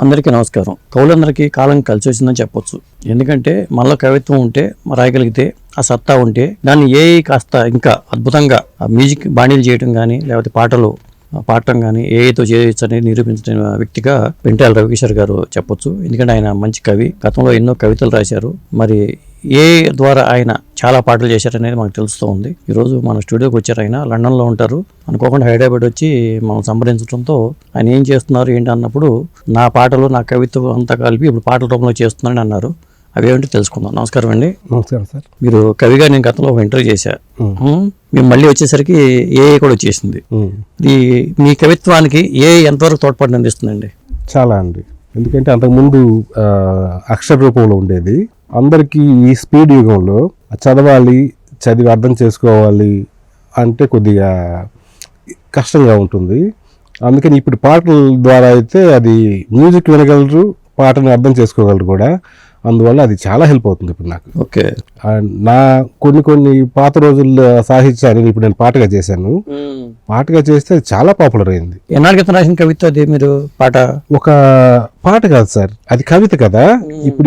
అందరికీ నమస్కారం. కవులందరికీ కాలం కలిసి వచ్చిందని చెప్పొచ్చు. ఎందుకంటే మనలో కవిత్వం ఉంటే రాయగలిగితే ఆ సత్తా ఉంటే దాన్ని కాస్త ఇంకా అద్భుతంగా మ్యూజిక్ బాణీలు చేయడం కానీ లేకపోతే పాటలు పాడటం కానీ ఏతో చేయొచ్చు అనేది నిరూపించిన వ్యక్తిగా పెంటాల రవికిషోర్ గారు చెప్పొచ్చు. ఎందుకంటే ఆయన మంచి కవి, గతంలో ఎన్నో కవితలు రాశారు. మరి ద్వారా ఆయన చాలా పాటలు చేశారనేది మనకు తెలుస్తూ ఉంది. ఈరోజు మన స్టూడియోకి వచ్చారు. ఆయన లండన్లో ఉంటారు. అనుకోకుండా హైదరాబాద్ వచ్చి మనం సంప్రదించడంతో ఆయన ఏం చేస్తున్నారు ఏంటి అన్నప్పుడు నా పాటలు నా కవిత్వం అంతా కలిపి ఇప్పుడు పాటల రూపంలో చేస్తున్నారని అన్నారు. అవేంటి తెలుసుకుందాం. నమస్కారం అండి. నమస్కారం సార్. మీరు కవిగా నేను గతంలో ఒక ఇంటర్వ్యూ చేశా. మేము మళ్ళీ వచ్చేసరికి కూడా వచ్చేసింది. మీ కవిత్వానికి ఎంతవరకు తోడ్పాటు అందిస్తుందండి? చాలా అండి. ఎందుకంటే అంతకుముందు అక్షర రూపంలో ఉండేది. అందరికీ ఈ స్పీడ్ యుగంలో చదవాలి, చదివి అర్థం చేసుకోవాలి అంటే కొద్దిగా కష్టంగా ఉంటుంది. అందుకని ఇప్పుడు పాటల ద్వారా అయితే అది మ్యూజిక్ వినగలరు, పాటను అర్థం చేసుకోగలరు కూడా. అందువల్ల అది చాలా హెల్ప్ అవుతుంది ఇప్పుడు నాకు. ఓకే. నా కొన్ని పాత రోజుల్లో సాహిత్యాన్ని ఇప్పుడు నేను పాటగా చేశాను. పాటగా చేస్తే అది చాలా పాపులర్ అయింది. ఎన్నాళ్ళ క్రితం రాసిన కవిత అది? మీరు పాట ఒక పాట కాదు సార్, అది కవిత కదా.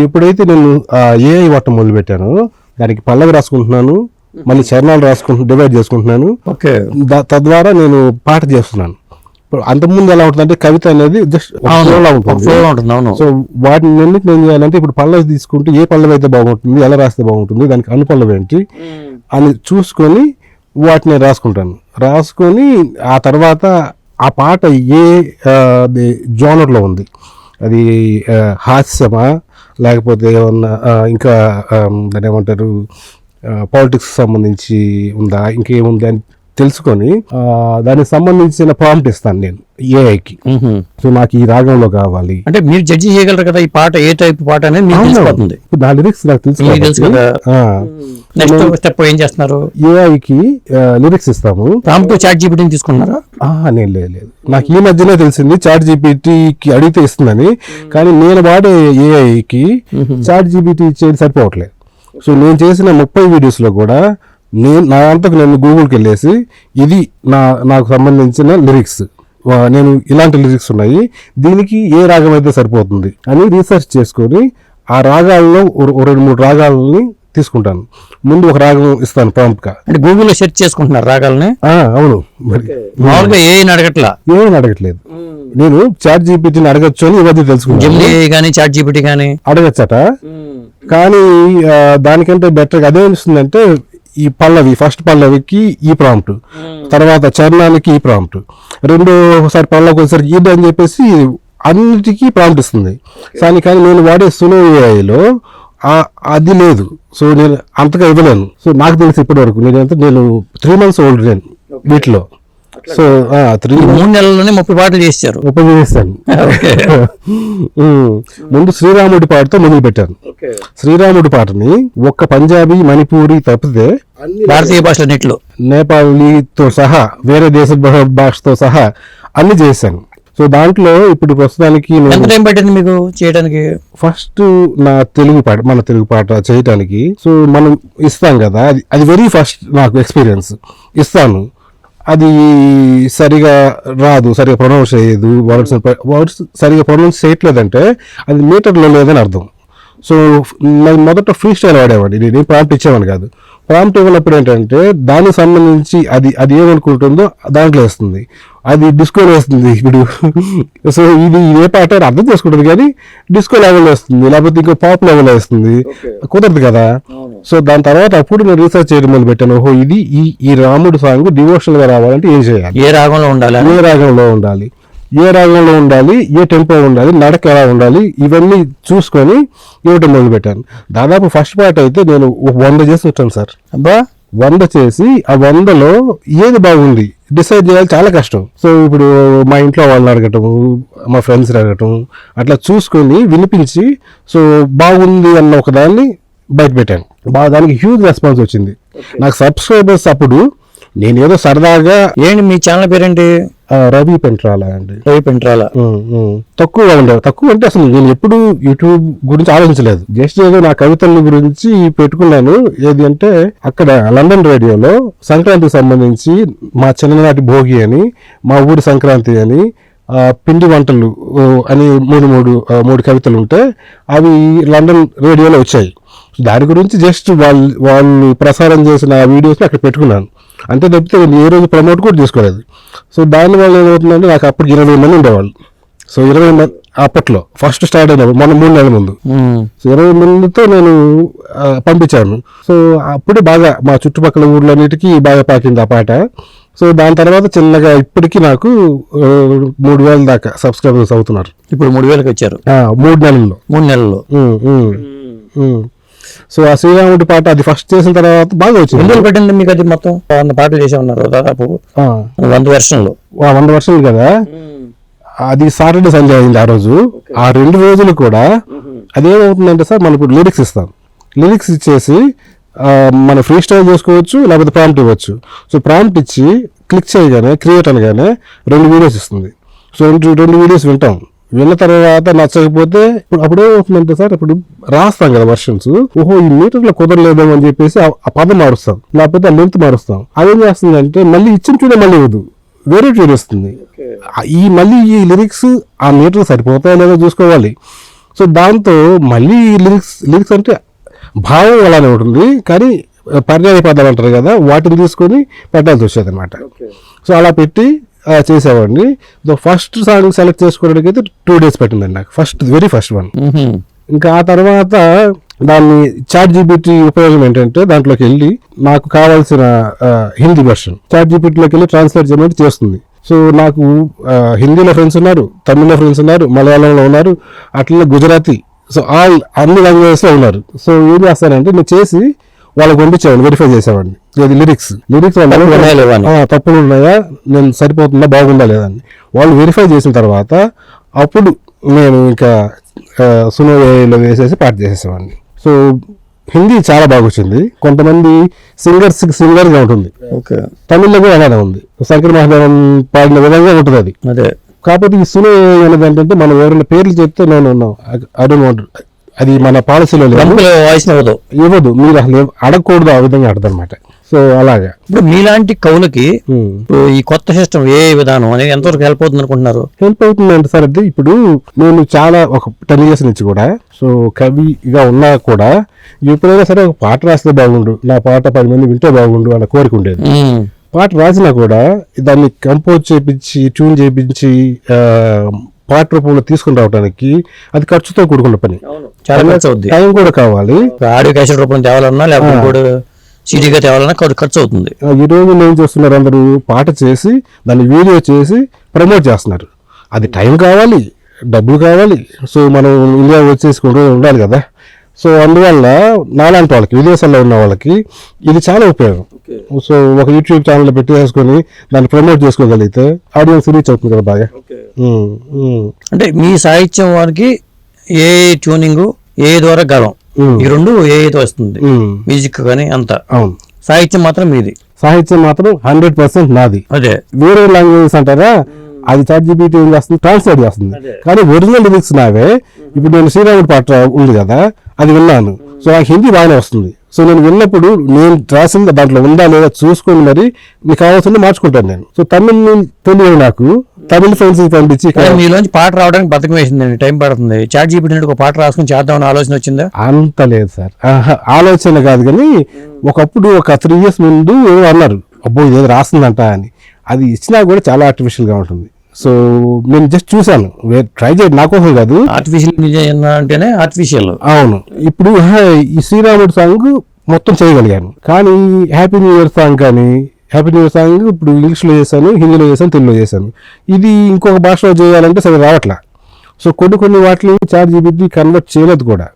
ఎప్పుడైతే నేను ఏఐ వాడటం మొదలు పెట్టాను, దానికి పల్లవి రాసుకుంటున్నాను, మళ్ళీ చరణాలు రాసుకుంటున్నాను, డివైడ్ చేసుకుంటున్నాను. ఓకే. తద్వారా నేను పాట చేస్తున్నాను. అంతకుముందు ఎలా ఉంటుందంటే కవిత అనేది జస్ట్ ఉంటుంది. సో వాటిని నేను ఏం చేయాలంటే ఇప్పుడు పల్లవి తీసుకుంటే ఏ పల్లవి అయితే బాగుంటుంది, ఎలా రాస్తే బాగుంటుంది, దానికి అనుపల్లవి ఏంటి అని చూసుకొని వాటిని రాసుకొని ఆ తర్వాత ఆ పాట ఏ జోనర్లో ఉంది, అది హాస్యమా లేకపోతే ఏమన్నా ఇంకా దాని ఏమంటారు పాలిటిక్స్ సంబంధించి ఉందా, ఇంకేముంది అని తెలుసుకొని దానికి సంబంధించిన ప్రాంప్ట్ ఇస్తాను నేను ఏఐకి. సో నాకు ఈ రాగంలో కావాలి అంటే మీరు జడ్జి చేయగలరు కదా ఈ పాట ఏ టైప్ పాట అనేది మీకు తెలిసిపోతుంది. నా లిరిక్స్ నాకు తెలుసు కదా. నెక్స్ట్ స్టెప్ ఏం చేస్తున్నారు? ఏఐకి లిరిక్స్ ఇస్తాము. ప్రాంప్ట్ చాట్ జీపీటీని తీసుకున్నారా? నేను లేదు, నాకు ఈ మధ్యనే తెలిసింది చాట్ జీపీటీకి అడిగితే ఇస్తుందని. కానీ నేను వాడే ఏఐకి చాట్ జీపీటీ ఇచ్చేది సరిపోవట్లేదు. సో నేను చేసిన 30 వీడియోస్లో కూడా నా అంతకు నేను గూగుల్కి వెళ్ళేసి ఇది నాకు సంబంధించిన లిరిక్స్, నేను ఇలాంటి లిరిక్స్ ఉన్నాయి, దీనికి ఏ రాగం అయితే సరిపోతుంది అని రీసెర్చ్ చేసుకొని ఆ రాగాల్లో 2-3 రాగాలని తీసుకుంటాను. ముందు ఒక రాగం ఇస్తాను ప్రాంప్ట్ గా. అంటే గూగుల్లో సెర్చ్ చేసుకుంటున్నారు రాగాలని? అవును. మరి మామూలుగా ఏం అడగట్లేదు. నేను చాట్ జీపీటీని అడగచ్చు అని ఇవన్నీ తెలుసుకున్నాను. చాట్ జీపీటీ కానీ అడగచ్చట. కానీ దానికంటే బెటర్గా అదే అనిపిస్తుందంటే ఈ పల్లవి, ఫస్ట్ పల్లవికి ఈ ప్రాంప్ట్, తర్వాత చరణానికి ఈ ప్రాంప్ట్, రెండోసారి పల్లవికి ఒకసారి ఇది అని చెప్పేసి అన్నిటికీ ప్రాంప్ట్ ఇస్తుంది. కానీ నేను వాడే సునో ఏఐలో అది లేదు. సో నేను అంతగా ఇవ్వలేను. సో నాకు తెలిసి ఇప్పటి వరకు నేను 3 months ఓల్డ్ నేను వీటిలో. సో 3 నెలల్లోనే 30 పాటలు చేశారు. 30 చేశాను. ముందు శ్రీరాముడి పాటతో మొదలు పెట్టాను. శ్రీరాముడి పాటని ఒక్క పంజాబీ, మణిపూరి తప్పితే భారతీయ భాషలన్నిట్లో, నేపాలీతో సహా వేరే దేశ భాషతో సహా అన్ని చేశాను. సో దాంట్లో ఇప్పుడు ప్రస్తుతానికి ఎంత టైం పట్టింది మీకు చేయడానికి? ఫస్ట్ మన తెలుగు పాట చేయడానికి సో మనం ఇస్తాం కదా, అది వెరీ ఫస్ట్ నాకు ఎక్స్పీరియన్స్. ఇస్తాను, అది సరిగా రాదు, సరిగా ప్రొనౌన్స్ చేయదు, వర్డ్స్ సరిగా ప్రొనౌన్స్ చేయట్లేదంటే అది మీటర్లో లేదని అర్థం. సో నేను మొదట ఫ్రీ స్టైల్ వాడేవాడిని, నేను ప్రాంప్ట్ ఇచ్చేవాడిని కాదు. ప్రాంప్ట్ ఇవ్వనప్పుడు ఏంటంటే దానికి సంబంధించి అది ఏమనుకుంటుందో దాంట్లో వేస్తుంది, అది డిస్కోలో వేస్తుంది. ఇప్పుడు సో ఇది ఏ పాట అర్థం చేసుకుంటుంది కానీ డిస్కో లెవెల్లో వేస్తుంది, లేకపోతే ఇంకో పాప్ లెవెల్లో వేస్తుంది, కుదరదు కదా. సో దాని తర్వాత అప్పుడు నేను రీసెర్చ్ చేయడం మొదలు పెట్టాను. ఓహో ఇది ఈ రాముడు సాంగ్ డివోషనల్ గా రావాలంటే ఏం చేయాలి, ఏ రాగంలో ఉండాలి, ఏ టెంపో ఉండాలి, నడక ఎలా ఉండాలి, ఇవన్నీ చూసుకొని ఇవ్వటం మొదలు పెట్టాను. దాదాపు ఫస్ట్ పార్ట్ అయితే నేను 100 చేసి వచ్చాను సార్. 100 చేసి ఆ 100లో ఏది బాగుంది డిసైడ్ చేయాలి, చాలా కష్టం. సో ఇప్పుడు మా ఇంట్లో వాళ్ళని అడగటం, మా ఫ్రెండ్స్ అడగటం, అట్లా చూసుకొని వినిపించి సో బాగుంది అన్న ఒకదాన్ని బయట పెట్టాను. దానికి హ్యూజ్ రెస్పాన్స్ వచ్చింది. నాకు సబ్స్క్రైబర్స్ అప్పుడు నేనేదో సరదాగా ఏంటి మీ ఛానల్ పేరేంటి? రవి పెంట్రాల అండి. రవి పెంట్రాల. తక్కువ అంటే అసలు నేను ఎప్పుడు యూట్యూబ్ గురించి ఆలోచించలేదు. జస్ట్ ఏదో నా కవితల గురించి పెట్టుకున్నాను. ఏది అంటే అక్కడ లండన్ రేడియోలో సంక్రాంతికి సంబంధించి మా చిన్ననాటి భోగి అని, మా ఊరి సంక్రాంతి అని, పిండి వంటలు అని మూడు కవితలు ఉంటే అవి లండన్ రేడియోలో వచ్చాయి. దాని గురించి జస్ట్ వాళ్ళు ప్రసారం చేసిన వీడియోస్ని అక్కడ పెట్టుకున్నాను అంతే తప్పితే నేను ఏ రోజు ప్రమోట్ కూడా చేసుకోలేదు. సో దానివల్ల ఏమవుతుందంటే నాకు అప్పుడు 20 మంది ఉండేవాళ్ళు. సో 20 మంది అప్పట్లో ఫస్ట్ స్టార్ట్ అయినప్పుడు మొన్న 3 నెలల ముందు. సో 20 మందితో నేను పంపించాను. సో అప్పుడే బాగా మా చుట్టుపక్కల ఊర్లన్నిటికీ బాగా పాకింది ఆ పాట. సో దాని తర్వాత చిన్నగా ఇప్పటికీ నాకు 3,000 దాకా సబ్స్క్రైబర్స్ అవుతున్నారు. ఇప్పుడు 3,000కి వచ్చారు 3 నెలల్లో. 3 నెలల్లో. సో ఆ శ్రీరాముడి పాట అది ఫస్ట్ చేసిన తర్వాత బాగా వచ్చింది. ఎందుకు పట్టింది మీకు అది? మొత్తం 100 పాటలు చేసే ఉన్నారు దాదాపు 100 వెర్షన్లు. 100 వర్షాలు కదా. అది సాటర్డే సండే అయింది ఆ రోజు. ఆ 2 రోజులు కూడా అదేమవుతుందంటే సార్ మనకు లిరిక్స్ ఇస్తాం. లిరిక్స్ ఇచ్చేసి మనం ఫ్రీ స్టైల్ చేసుకోవచ్చు లేకపోతే ప్రాంప్ట్ ఇవ్వచ్చు. సో ప్రాంప్ట్ ఇచ్చి క్లిక్ చేయగానే క్రియేట్ అనగానే 2 వీడియోస్ ఇస్తుంది. సో 2 వీడియోస్ వింటాం. విన్న తర్వాత నచ్చకపోతే అప్పుడే అవుతుందంటే సార్ ఇప్పుడు రాస్తాం కదా వర్షన్స్. ఓహో ఈ మీటర్లో కుదరలేదేమో అని చెప్పేసి ఆ పదం మారుస్తాం లేకపోతే ఆ లెంత్ మారుస్తాం. అదేం చేస్తుందంటే మళ్ళీ ఇచ్చిన చూడే మళ్ళీ ఇవ్వదు, వేరే ట్యూన్ వస్తుంది. మళ్ళీ ఈ లిరిక్స్ ఆ మీటర్ సరిపోతాయో లేదో చూసుకోవాలి. సో దాంతో మళ్ళీ లిరిక్స్ అంటే భావం అలానే ఉంటుంది కానీ పర్యాయ పదాలు అంటారు కదా వాటిని తీసుకొని పెట్టాల్సి వచ్చేది అనమాట. సో అలా పెట్టి చేసేవాడిని. ఫస్ట్ సాంగ్ సెలెక్ట్ చేసుకోవడానికి అయితే 2 days పట్టిందండి నాకు, వెరీ ఫస్ట్ వన్. ఇంకా ఆ తర్వాత దాన్ని ChatGPT ఉపయోగం ఏంటంటే దాంట్లోకి వెళ్ళి నాకు కావాల్సిన హిందీ వెర్షన్ ChatGPTలోకి వెళ్ళి ట్రాన్స్లేట్ చేయమంటే చేస్తుంది. సో నాకు హిందీలో ఫ్రెండ్స్ ఉన్నారు, తమిళ్లో ఫ్రెండ్స్ ఉన్నారు, మలయాళంలో ఉన్నారు, అట్లా గుజరాతీ, సో అన్ని లాంగ్వేజెస్లో ఉన్నారు. సో ఏం చేస్తానంటే నేను చేసి వాళ్ళకి పంపించేవాడిని, వెరిఫై చేసేవాడిని. ఇది లిరిక్స్ తప్పులు ఉన్నాయా, నేను సరిపోతుందా, బాగుందా లేదని వాళ్ళు వెరిఫై చేసిన తర్వాత అప్పుడు నేను ఇంకా సునోలో వేసేసి పాట చేసేసేవాడిని. సో హిందీ చాలా బాగా వచ్చింది. కొంతమంది సింగర్గా ఉంటుంది, తమిళ్లో కూడా అలానే ఉంది. శంకర్ మహాదేవన్ పాడిన విధంగా ఉంటుంది అది. అదే కాకపోతే ఈ సునో అనేది ఏంటంటే మనం ఎవరైనా పేర్లు చెప్తే నేను అది మన పాలసీలో ఇవ్వదు, మీరు అసలు అడగకూడదు, ఆ విధంగా అడదనమాట. సో అలాగా ఇప్పుడు మీలాంటి కవులకి ఈ కొత్త సిస్టమ్ ఏ విధానం అనేది ఎంతవరకు హెల్ప్ అవుతుంది అనుకుంటున్నారు? హెల్ప్ అవుతుందంటే సార్ అంటే ఇప్పుడు నేను చాలా ఒక 10 years నుంచి కూడా సో కవిగా ఉన్నా కూడా ఎప్పుడైనా సరే ఒక పాట రాస్తే బాగుండు, నా పాట 10 మంది వింటే బాగుండు అన్న కోరిక ఉండేది. పాట రాసినా కూడా దాన్ని కంపోజ్ చేయించి ట్యూన్ చేయించి పాట రూపంలో తీసుకుని రావడానికి అది ఖర్చుతో కూడుకున్న పని, టైం కూడా కావాలి. ఆడియో క్యాసెట్ రూపంలో తేవాలన్నా లేకపోతే సీడీగా తేవాలన్నా ఖర్చు అవుతుంది. ఈ రోజు ఏం చేస్తున్నారు, అందరూ పాట చేసి దాన్ని వీడియో చేసి ప్రమోట్ చేస్తున్నారు. అది టైం కావాలి, డబ్బులు కావాలి. సో మనం ఇండియా వచ్చేసుకుంటూ ఉండాలి కదా. సో అందువల్ల నాలాంటి వాళ్ళకి, విదేశాల్లో ఉన్న వాళ్ళకి ఇది చాలా ఉపయోగం. సో ఒక యూట్యూబ్ ఛానల్ పెట్టేసుకొని దాన్ని ప్రమోట్ చేసుకోగలిగితే ఆడియన్స్ రీచ్ అవుతుంది కదా బాగా. అంటే మీ సాహిత్యం వారికి ఏ ట్యూనింగ్ ఏ ద్వారా గలం ఈ 2 ఏతో వస్తుంది, మ్యూజిక్ కానీ అంతా. అవును, సాహిత్యం మాత్రం మీది. సాహిత్యం మాత్రం 100% నాది. అదే వేరే లాంగ్వేజెస్ అంటారా, అది ChatGPT ఏం చేస్తుంది, ట్రాన్స్లేట్ చేస్తుంది. కానీ ఒరిజినల్ లిరిక్స్ నావే. ఇప్పుడు నేను శ్రీరాముడి పాట ఉంది కదా, అది విన్నాను. సో నాకు హిందీ బాగానే వస్తుంది. సో నేను విన్నప్పుడు నేను రాసింది దాంట్లో ఉందా లేదా చూసుకొని మరి మీకు కావాల్సింది మార్చుకుంటాను నేను. సో తమిళ్ తెలియదు నాకు, తమిళ ఫ్రెండ్స్ పంపించి మీలోంచి పాట రావడానికి బతకం వేసిందండి, టైం పడుతుంది. ChatGPT ఒక పాట రాసుకుని చేద్దామని ఆలోచన వచ్చిందా? అంత లేదు సార్, ఆలోచన కాదు. కానీ ఒకప్పుడు ఒక 3 years ముందు ఏమో అన్నారు, అబ్బో ఇదేదో రాస్తుందంట అని. అది ఇచ్చినా కూడా చాలా ఆర్టిఫిషియల్గా ఉంటుంది. సో నేను జస్ట్ చూసాను, ట్రై చేయడం నా కోసం కాదు. ఆర్టిఫిషియల్ అంటేనే ఆర్టిఫిషియల్. అవును, ఇప్పుడు ఈ శ్రీరాముడి సాంగ్ మొత్తం చేయగలిగాను. కానీ హ్యాపీ న్యూ ఇయర్ సాంగ్ ఇప్పుడు ఇంగ్లీష్లో చేశాను, హిందీలో చేశాను, తెలుగులో చేశాను. ఇది ఇంకొక భాషలో చేయాలంటే సరే రావట్లా. సో కొన్ని వాటిని ChatGPT కన్వర్ట్ చేయలేదు కూడా,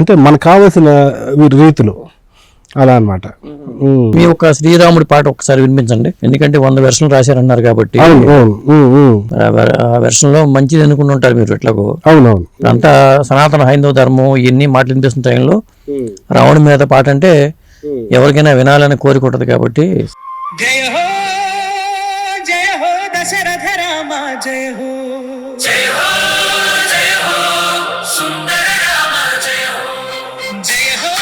అంటే మనకు కావాల్సిన రీతిలో అలా అనమాట. మీ ఒక శ్రీరాముడి పాట ఒకసారి వినిపించండి, ఎందుకంటే 100 వెర్షన్లు రాశారన్నారు కాబట్టి ఆ వెర్షన్ లో మంచిది అనుకుని ఉంటారు మీరు. ఎట్లాగో అవునవును, అంతా సనాతన హైందవ ధర్మం ఇవన్నీ మాటలు వినిపిస్తున్న టైంలో రావణి మీద పాట అంటే ఎవరికైనా వినాలని కోరిక ఉంటుంది కాబట్టి. జయ హో జయ హో దశరథ రామ జయ హో జయ హో జయ హో సుందర రామ జయ హో జయ హో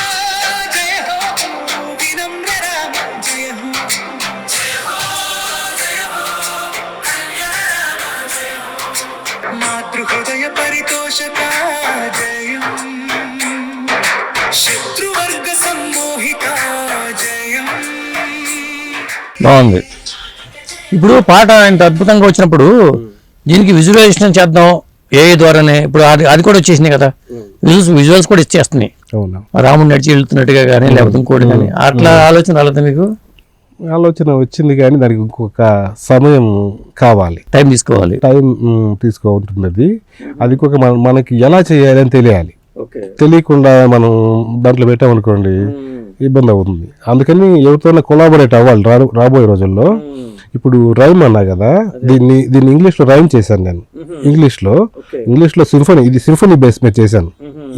జయ హో వినమ్ర రామ జయ హో జయ హో జయ హో కళ్యాణ రామ జయ హో బాగుంది. ఇప్పుడు పాట ఇంత అద్భుతంగా వచ్చినప్పుడు దీనికి విజువలైజేషన్ చేద్దాం ఏ ద్వారానే. ఇప్పుడు అది కూడా వచ్చేసినాయి కదా, విజువల్స్ కూడా ఇచ్చేస్తున్నాయి. అవునా, రాముడు నడిచి వెళ్తున్నట్టుగా కానీ లేకపోతే ఇంకోటి కానీ అట్లా ఆలోచన రాలేదా మీకు? ఆలోచన వచ్చింది కానీ దానికి ఇంకొక సమయం కావాలి, టైం తీసుకోవాలి. టైం తీసుకోవాలంటున్నది. అది ఇంకొక మనకి ఎలా చేయాలి అని తెలియాలి. తెలియకుండా మనం దాంట్లో పెట్టామనుకోండి ఇబ్బంది అవుతుంది. అందుకని ఎవరితోనే కొలాబరేట్ అవ్వాలి రాబోయే రోజుల్లో. ఇప్పుడు రైమ్ అన్నా కదా, దీన్ని ఇంగ్లీష్లో రైమ్ చేశాను నేను. ఇంగ్లీష్లో సింఫనీ, ఇది సింఫనీ బేస్ మీద చేశాను.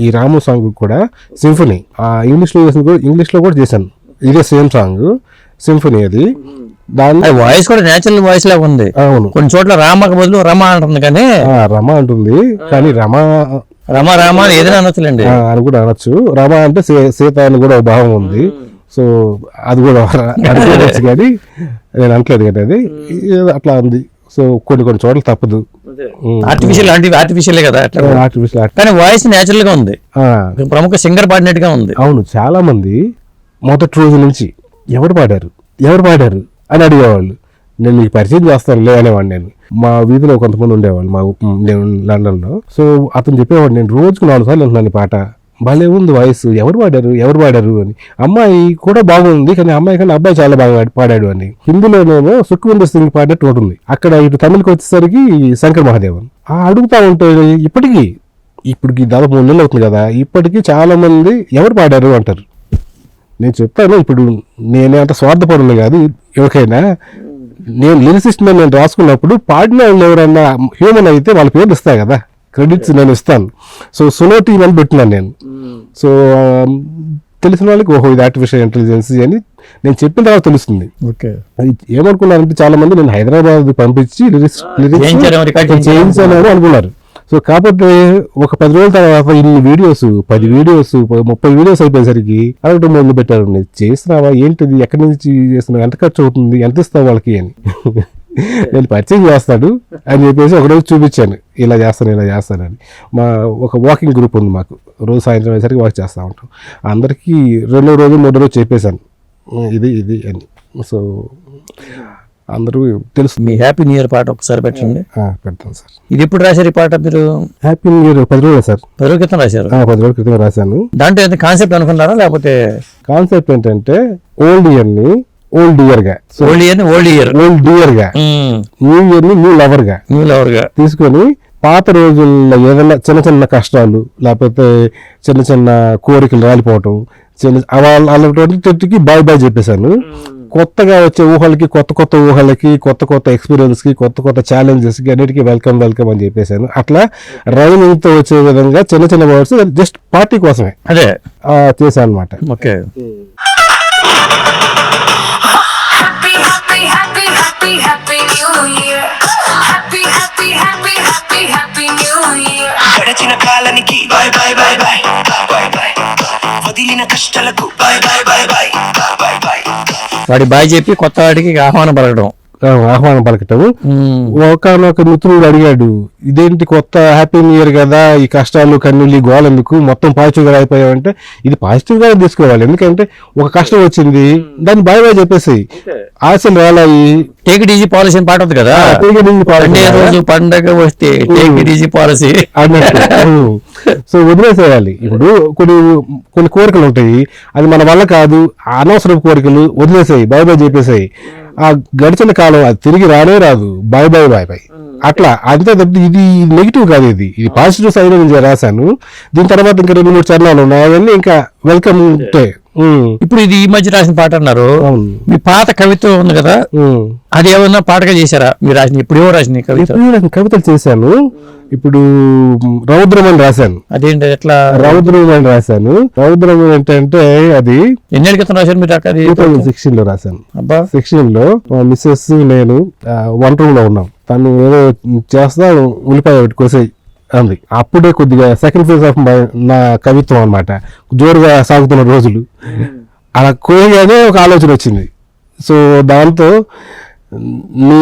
ఈ రాము సాంగ్ కూడా సింఫనీ, ఇంగ్లీష్లో కూడా చేశాను. ఇదే సేమ్ సాంగ్ సింఫనీ. అది దాని వాయిస్ కూడా నేచురల్ వాయిస్ లాగా ఉంది. అవును, కొన్ని చోట్ల రామకు బదులు రమ అంటుంది, కానీ రమ అంటుంది. కానీ రమ అని ఏదైనా అనొచ్చులేండి, అని కూడా అనొచ్చు. రమ అంటే సీత అని కూడా ఒక భావం ఉంది. సో అది కూడా అనుకోవచ్చు, కానీ నేను అనట్లేదు కదా, అది అట్లా ఉంది. సో కొన్ని చోట్ల తప్పదు. ఆర్టిఫిషియలే కదా, ఆర్టిఫిషియల్, కానీ వాయిస్ నేచురల్ గా ఉంది. ప్రముఖ సింగర్ పాడినట్టుగా ఉంది. అవును, చాలా మంది మొదటి రోజు నుంచి ఎవరు పాడారు అని అడిగేవాళ్ళు. నేను మీకు పరిచయం చేస్తానులే అనేవాడిని. నేను మా వీధిలో కొంతమంది ఉండేవాళ్ళు, నేను లండన్లో. సో అతను చెప్పేవాడు, నేను రోజుకు 4 సార్లు వింటున్నాను ఈ పాట, భలే ఉంది వాయిస్, ఎవరు పాడారు అని. అమ్మాయి కూడా బాగుంది, కానీ అమ్మాయి కానీ అబ్బాయి చాలా బాగా పాడాడు అని. హిందీలోనేమో సుఖ్విందర్ సింగ్ పాడినట్టు ఒకటి ఉంది. అక్కడ ఇటు తమిళకి వచ్చేసరికి శంకర్ మహాదేవన్. అడుగుతా ఉంటే ఇప్పటికి దాదాపు 3 నెలలు అవుతుంది కదా, ఇప్పటికీ చాలా మంది ఎవరు పాడారు అంటారు. నేను చెప్తాను, ఇప్పుడు నేనే అంత స్వార్థపరులు కాదు. ఎవరికైనా నేను లిరిసిస్ట్ మీద నేను రాసుకున్నప్పుడు పాడిన వాళ్ళు ఎవరన్నా హ్యూమన్ అయితే వాళ్ళ పేర్లు ఇస్తాయి కదా, క్రెడిట్స్ నేను ఇస్తాను. సో సునో టీమ్ అని పెట్టినాను నేను. సో తెలిసిన వాళ్ళకి ఓహో ఇది ఆర్టిఫిషియల్ ఇంటెలిజెన్స్ అని నేను చెప్పిన తర్వాత తెలుస్తుంది. అది ఏమనుకున్నారంటే చాలా మంది నేను హైదరాబాద్ పంపించి లిరిక్స్ చేయించాను అనుకున్నారు. సో కాబట్టి ఒక 10 రోజుల తర్వాత ఇన్ని వీడియోస్ 10 వీడియోస్ 30 వీడియోస్ అయిపోయేసరికి అడగటం మొదలు పెట్టారు, చేస్తున్నావా ఏంటిది, ఎక్కడి నుంచి చేస్తున్నావు, ఎంత ఖర్చు అవుతుంది, ఎంత ఇస్తావు వాళ్ళకి అని. నేను పరిచయం చేస్తాడు అని చెప్పేసి ఒకరోజు చూపించాను, ఇలా చేస్తానని. మా ఒక వాకింగ్ గ్రూప్ ఉంది మాకు, రోజు సాయంత్రం అయ్యేసరికి వాక్ చేస్తూ ఉంటాం. అందరికీ 2వ రోజు 3వ రోజు చెప్పేశాను ఇది అని. సో అందరూ తెలుసు. మీ హ్యాపీ న్యూ ఇయర్ పాట ఒకసారి పెట్టండి. పెడతాను సార్. ఇది ఎప్పుడు రాశారు ఈ పాట మీరు? హ్యాపీ న్యూ ఇయర్ 10 రోజులు సార్. 10 రోజుల క్రితం రాశారు? 10 రోజుల క్రితం రాశాను. దాంట్లో ఎంత కాన్సెప్ట్ అనుకున్నారా, లేకపోతే? కాన్సెప్ట్ ఏంటంటే ఓల్డ్ ఇయర్ ని ఓల్డ్ ఇయర్ గా, న్యూ ఇయర్ గా, న్యూ ఇయర్ ని న్యూ లవర్ గా తీసుకొని పాత రోజుల్లో ఏదైనా చిన్న కష్టాలు లేకపోతే చిన్న కోరికలు రాలిపోవటం, అలాంటికి బాయ్ చెప్పేశాను. కొత్తగా వచ్చే ఊహలకి, కొత్త ఊహలకి, కొత్త ఎక్స్పీరియన్స్ కి, కొత్త ఛాలెంజెస్ కి అన్నిటికీ వెల్కమ్ అని చెప్పేశాను. అట్లా రైమింగ్ తో వచ్చే విధంగా చిన్న వర్డ్స్ జస్ట్ పార్టీ కోసమే అదే చేశాను అనమాట. ఓకే. గడచిన కాలానికి by by by by by by, వదిలిన కష్టాలకు by by by by by by. వాడి బాయ్ చెప్పి కొత్త వాడికి ఆహ్వానం పలకటం. ఒకనొక మిత్రుడు అడిగాడు, ఇదేంటి కొత్త హ్యాపీ న్యూ ఇయర్ కదా, ఈ కష్టాలు కన్నీళ్ళు గోల్ ఎందుకు, మొత్తం పాజిటివ్ గా అయిపోయావంటే ఇది పాజిటివ్ గా తీసుకోవాలి. ఎందుకంటే ఒక కష్టం వచ్చింది, దాన్ని బాయ్ చెప్పేసి ఆశలు రాలాయి. టేక్ ఇట్ ఈజీ పాలసీ అని పాట ఉంది కదా, రోజు పండగ వస్తే టేక్ ఇట్ ఈజీ పాలసీ అన్నట్టు. సో వదిలేసేయాలి. ఇప్పుడు కొన్ని కోరికలు ఉంటాయి, అది మన వల్ల కాదు, అనవసరపు కోరికలు వదిలేసాయి, బాయ్ చెప్పేసాయి. ఆ గడిచిన కాలం అది తిరిగి రాదు, బాయ్ అట్లా. అంతే తప్ప ఇది నెగిటివ్ కాదు, ఇది పాజిటివ్ సైడ్ నుంచి రాశాను. దీని తర్వాత ఇంకా 2-3 చరణాలు ఉన్నాయి, అవన్నీ ఇంకా వెల్కమ్ ఉంటాయి. ఇప్పుడు ఇది ఈ మధ్య రాసిన పాట అన్నారు. మీ పాత కవిత్వం ఉంది కదా, అది ఏమన్నా పాటగా చేశారా మీరు రాసిన? ఇప్పుడు ఏమో రాసిన కవితలు చేశాను. ఇప్పుడు రౌద్రం అని రాశాను. అదేంటి ఎట్లా? రౌద్రం అని రాశాను. రౌద్రం ఏంటంటే అది ఎన్నేళ్ళ క్రితం రాశారు మీరు? 2016 లో రాశాను. 16 లో మిస్సెస్ నేను వంట రూమ్ లో ఉన్నాం, తను ఏదో చేస్తా ఉల్లిపాయ పెట్టుకోసాయి అంది. అప్పుడే కొద్దిగా సెకండ్ ఫేజ్ ఆఫ్ నా కవిత్వం అనమాట, జోరుగా సాగుతున్న రోజులు. అలా కోయగానే ఒక ఆలోచన వచ్చింది. సో దాంతో నీ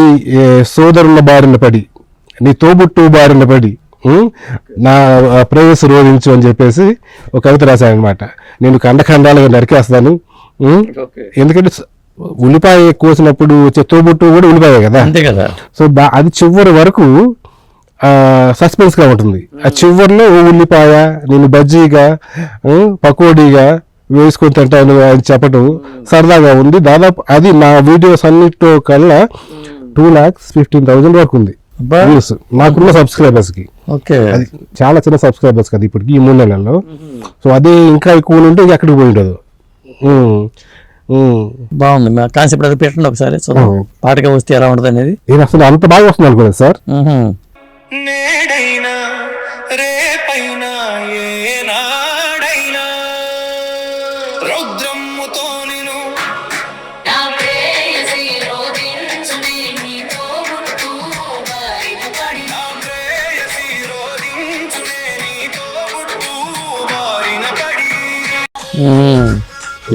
సోదరుల బారిన పడి, నీ తోబుట్టు బారిన పడి నా ప్రేయస్ రోధించు అని చెప్పేసి ఒక కవిత రాశాను అనమాట. నేను ఖండాలుగా నరికేస్తాను, ఎందుకంటే ఉల్లిపాయ కోసినప్పుడు వచ్చే తోబుట్టు కూడా ఉల్లిపాయ కదా. అంతే కదా. సో అది చివరి వరకు సస్పెన్స్ గా ఉంటుంది. ఆ చివరిలో ఓ ఉల్లిపాయ నేను బజ్జీగా పకోడీగా వేసుకొని తింటాను అని చెప్పడం సరదాగా ఉంది. దాదాపు అది నా వీడియోస్ అన్నిటితో కల్లా 2,15,000 వరకు ఉంది వ్యూస్ నాకున్న సబ్స్క్రైబర్స్ కి. ఓకే, అది చాలా చిన్న సబ్స్క్రైబర్స్ కదా ఇప్పటికి ఈ 3 నెలల్లో. సో అదే ఇంకా ఎక్కువ ఉంటే ఎక్కడికి పోయి ఉండదు. బాగుంది. కాన్సెప్ట్ అది పెట్టండి ఒకసారి చూద్దాం, పాటగా వస్తే ఎలా ఉంటుంది అనేది. నేను అసలు అంత బాగా వస్తుంది అనుకోలేదు సార్. నేడైనా రేపైనా ఏనాడైనా రౌద్రమ్ముతో నిను నా ప్రేయసి రోదించునే నీతో గుర్తు బారిన పడి నా ప్రేయసి రోదించునే నీతో గుర్తు బారిన పడి.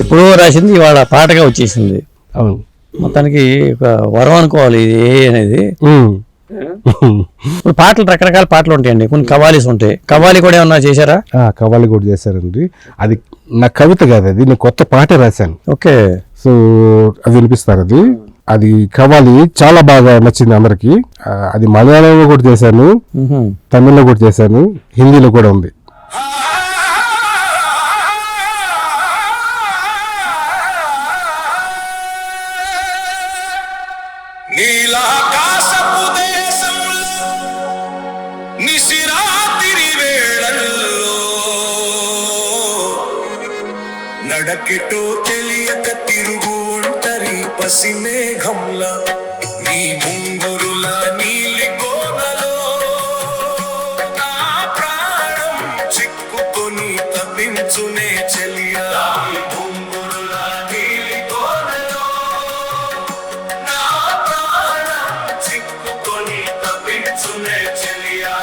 ఎప్పుడో రాసింది ఇవాళ పాటగా వచ్చేసింది. అవును, మొత్తానికి ఒక వరం అనుకోవాలి ఇది అనేది. ఇప్పుడు పాటలు రకరకాల పాటలు ఉంటాయండి, కొన్ని కవాలీస్ ఉంటాయి. కవాలి కూడా ఏమన్నా చేశారా? కవాలి కూడా చేశారండి. అది నా కవిత కాదు, అది నేను కొత్త పాట రాశాను. ఓకే, సో అది వినిపిస్తారు. అది కవాలి చాలా బాగా నచ్చింది అందరికి. అది మలయాళంలో కూడా చేశాను, తమిళ్లో కూడా చేశాను, హిందీలో కూడా ఉంది. నీలాకాశపు దేశంలో నిశిరాతిరి వేళల్లో నడకెటో తెలియక తిరుగు ఒంటరి పసిమేఘంలా నీ ముంగురుల నీలి కోనలో నా ప్రాణం చిక్కుకొని తప్పించునే చెలియా. ముంగురుల నీలి కోనలో నా ప్రాణం చిక్కుకొని తప్పించునే చెలియా.